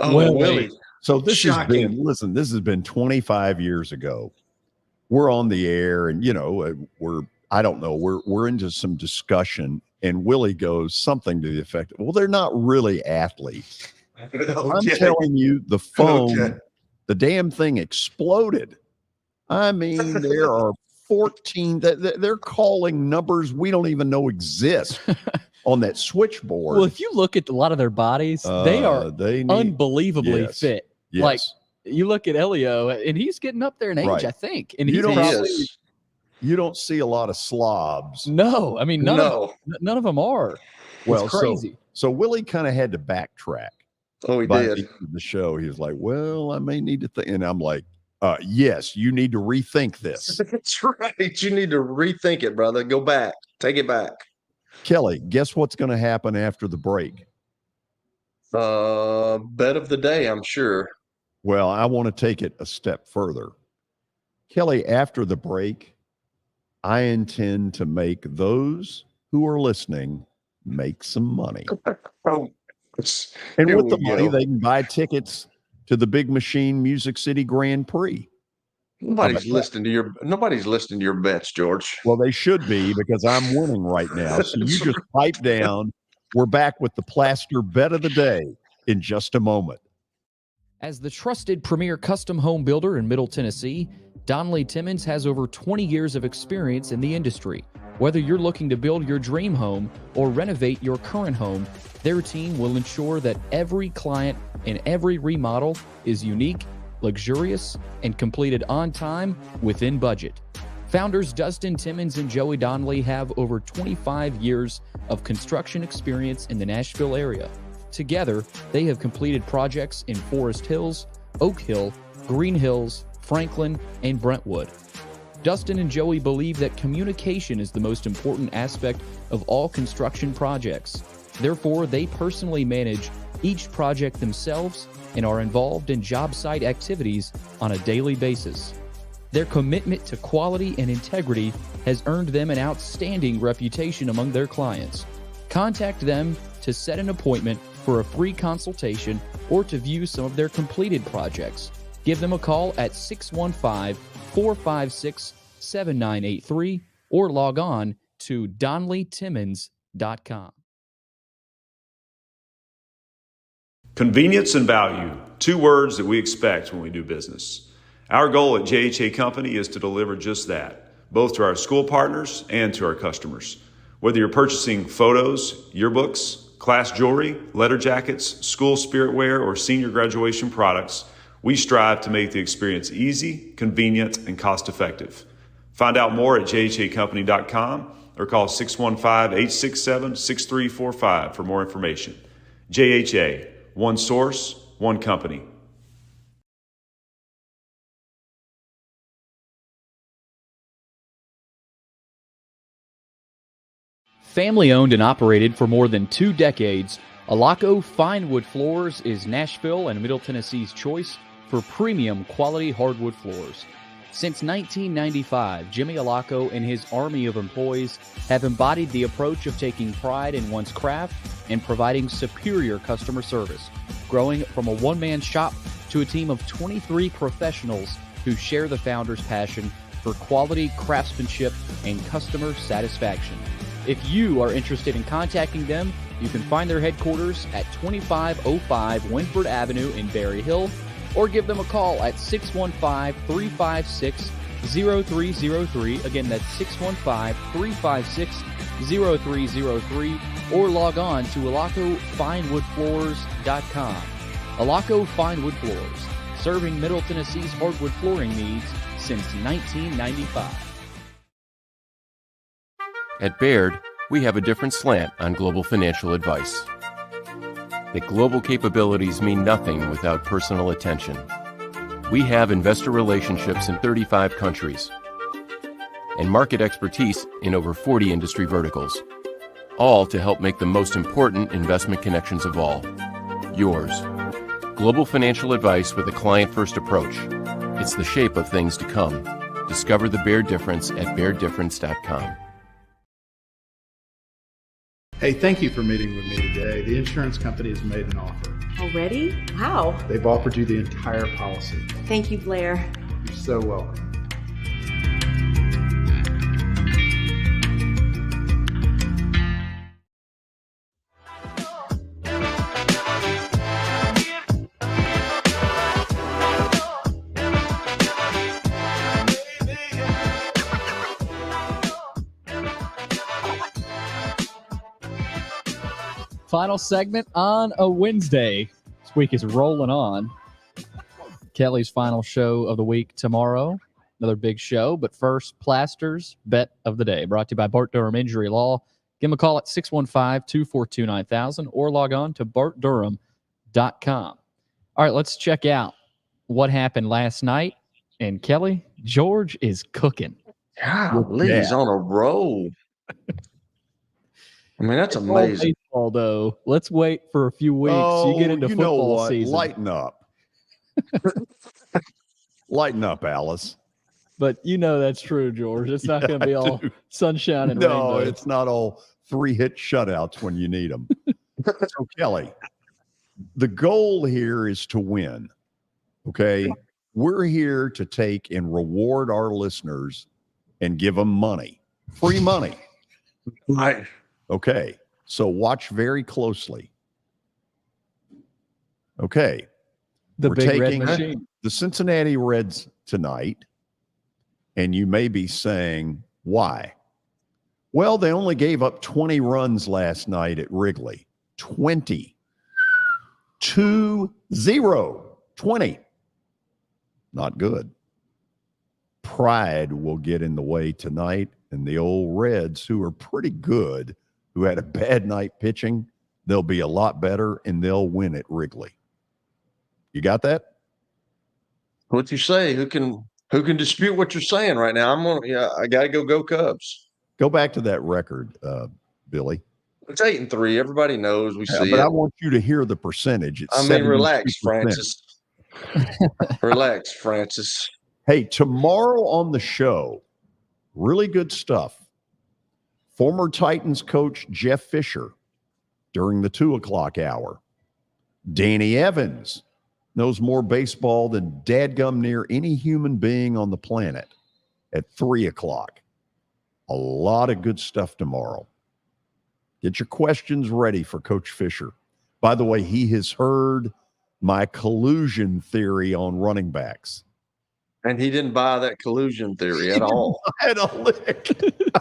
Oh, Willie. So this has been 25 years ago. We're on the air, and we're into some discussion. And Willie goes something to the effect, well, they're not really athletes. Okay. I'm telling you, the phone, the damn thing exploded. I mean, there are 14, they're calling numbers we don't even know exist on that switchboard. Well, if you look at a lot of their bodies, they are unbelievably fit. Yes. Like, you look at Elio, and he's getting up there in age, I think. And You don't see a lot of slobs. No, I mean none of them are. Well, it's crazy. So Willie kind of had to backtrack. Oh, he by did. the end of the show, he was like, "Well, I may need to think," and I'm like, "Yes, you need to rethink this." That's right. You need to rethink it, brother. Go back. Take it back. Kelly, guess what's going to happen after the break? Bet of the day, I'm sure. Well, I want to take it a step further. Kelly, after the break, I intend to make those who are listening make some money. Oh, and with the money, they can buy tickets to the Big Machine Music City Grand Prix. Nobody's listening to your bets, George. Well, they should be, because I'm winning right now. So you just pipe down. We're back with the Plaster Bet of the Day in just a moment. As the trusted premier custom home builder in Middle Tennessee, Donnelly Timmons has over 20 years of experience in the industry. Whether you're looking to build your dream home or renovate your current home, their team will ensure that every client and every remodel is unique, luxurious, and completed on time within budget. Founders Dustin Timmons and Joey Donnelly have over 25 years of construction experience in the Nashville area. Together, they have completed projects in Forest Hills, Oak Hill, Green Hills, Franklin, and Brentwood. Dustin and Joey believe that communication is the most important aspect of all construction projects. Therefore, they personally manage each project themselves and are involved in job site activities on a daily basis. Their commitment to quality and integrity has earned them an outstanding reputation among their clients. Contact them to set an appointment for a free consultation or to view some of their completed projects. Give them a call at 615-456-7983 or log on to DonnellyTimmons.com. Convenience and value, two words that we expect when we do business. Our goal at JHA Company is to deliver just that, both to our school partners and to our customers. Whether you're purchasing photos, yearbooks, class jewelry, letter jackets, school spirit wear, or senior graduation products, we strive to make the experience easy, convenient, and cost-effective. Find out more at jhacompany.com or call 615-867-6345 for more information. JHA, one source, one company. Family owned and operated for more than 2 decades, Alaco Fine Wood Floors is Nashville and Middle Tennessee's choice for premium quality hardwood floors. Since 1995, Jimmy Alaco and his army of employees have embodied the approach of taking pride in one's craft and providing superior customer service, growing from a one-man shop to a team of 23 professionals who share the founder's passion for quality craftsmanship and customer satisfaction. If you are interested in contacting them, you can find their headquarters at 2505 Winford Avenue in Berry Hill, or give them a call at 615-356-0303. Again, that's 615-356-0303, or log on to AlacoFineWoodFloors.com. Alaco Fine Wood Floors, serving Middle Tennessee's hardwood flooring needs since 1995. At Baird, we have a different slant on global financial advice. That global capabilities mean nothing without personal attention. We have investor relationships in 35 countries and market expertise in over 40 industry verticals, all to help make the most important investment connections of all, yours. Global financial advice with a client-first approach. It's the shape of things to come. Discover the Baird difference at BairdDifference.com. Hey, thank you for meeting with me today. The insurance company has made an offer. Already? Wow. They've offered you the entire policy. Thank you, Blair. You're so welcome. Final segment on a Wednesday. This week is rolling on. Kelly's final show of the week tomorrow. Another big show. But first, Plaster's Bet of the Day, brought to you by Bart Durham Injury Law. Give them a call at 615-242-9000 or log on to bartdurham.com. All right, let's check out what happened last night. And Kelly, George is cooking. Golly, he's on a roll. I mean, that's amazing. Baseball, though. Let's wait for a few weeks. You get into football season. Lighten up. Lighten up, Alice. But you know that's true, George. It's not going to be all sunshine and rainbow. No, it's not all 3-hit shutouts when you need them. So, Kelly, the goal here is to win, okay? We're here to take and reward our listeners and give them money, free money. Right. Okay, so watch very closely. Okay. The We're big red taking machine. the Cincinnati Reds tonight, and you may be saying, why? Well, they only gave up 20 runs last night at Wrigley. 20. 2-0. 20. Not good. Pride will get in the way tonight, and the old Reds, who are pretty good, who had a bad night pitching, they'll be a lot better, and they'll win at Wrigley. You got that? What you say? Who can dispute what you're saying right now? I gotta go Cubs. Go back to that record, Billy. It's 8-3. Everybody knows. We see but it. I want you to hear the percentage. It's relax, 72%. Francis. Relax, Francis. Hey, tomorrow on the show, really good stuff. Former Titans coach Jeff Fisher during the 2:00 hour. Danny Evans knows more baseball than dadgum near any human being on the planet at 3:00. A lot of good stuff tomorrow. Get your questions ready for Coach Fisher. By the way, he has heard my collusion theory on running backs. And he didn't buy that collusion theory at all. At a lick.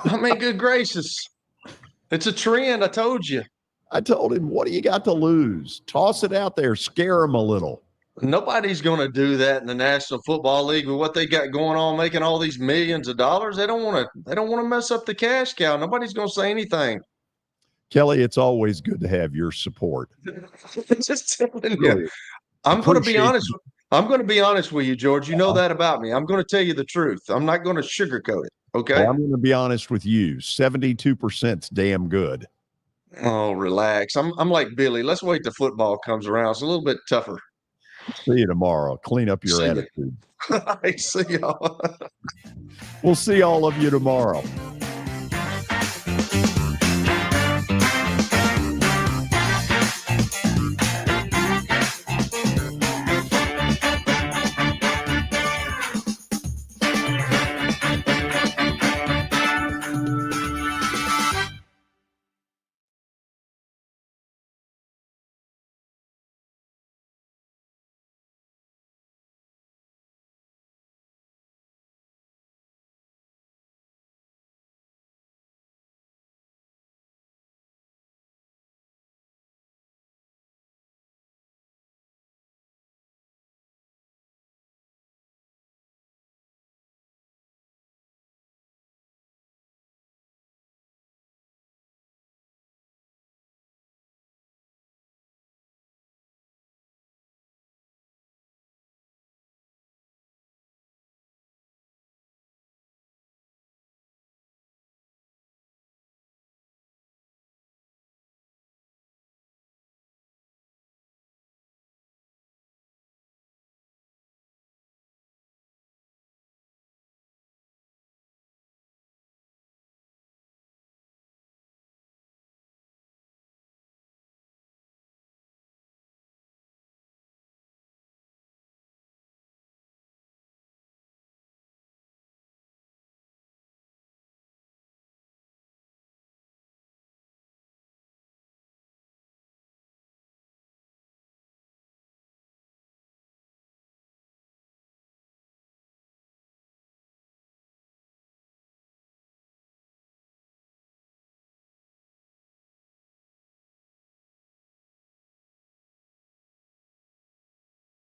I mean, good gracious. It's a trend. I told you. I told him, what do you got to lose? Toss it out there. Scare him a little. Nobody's going to do that in the National Football League with what they got going on, making all these millions of dollars. They don't want to mess up the cash cow. Nobody's going to say anything. Kelly, it's always good to have your support. Just telling you. I'm going to be honest. I'm going to be honest with you, George. You know that about me. I'm going to tell you the truth. I'm not going to sugarcoat it. Okay. Well, I'm going to be honest with you. 72% is damn good. Oh, relax. I'm like Billy. Let's wait till football comes around. It's a little bit tougher. See you tomorrow. Clean up your attitude. I see y'all. We'll see all of you tomorrow.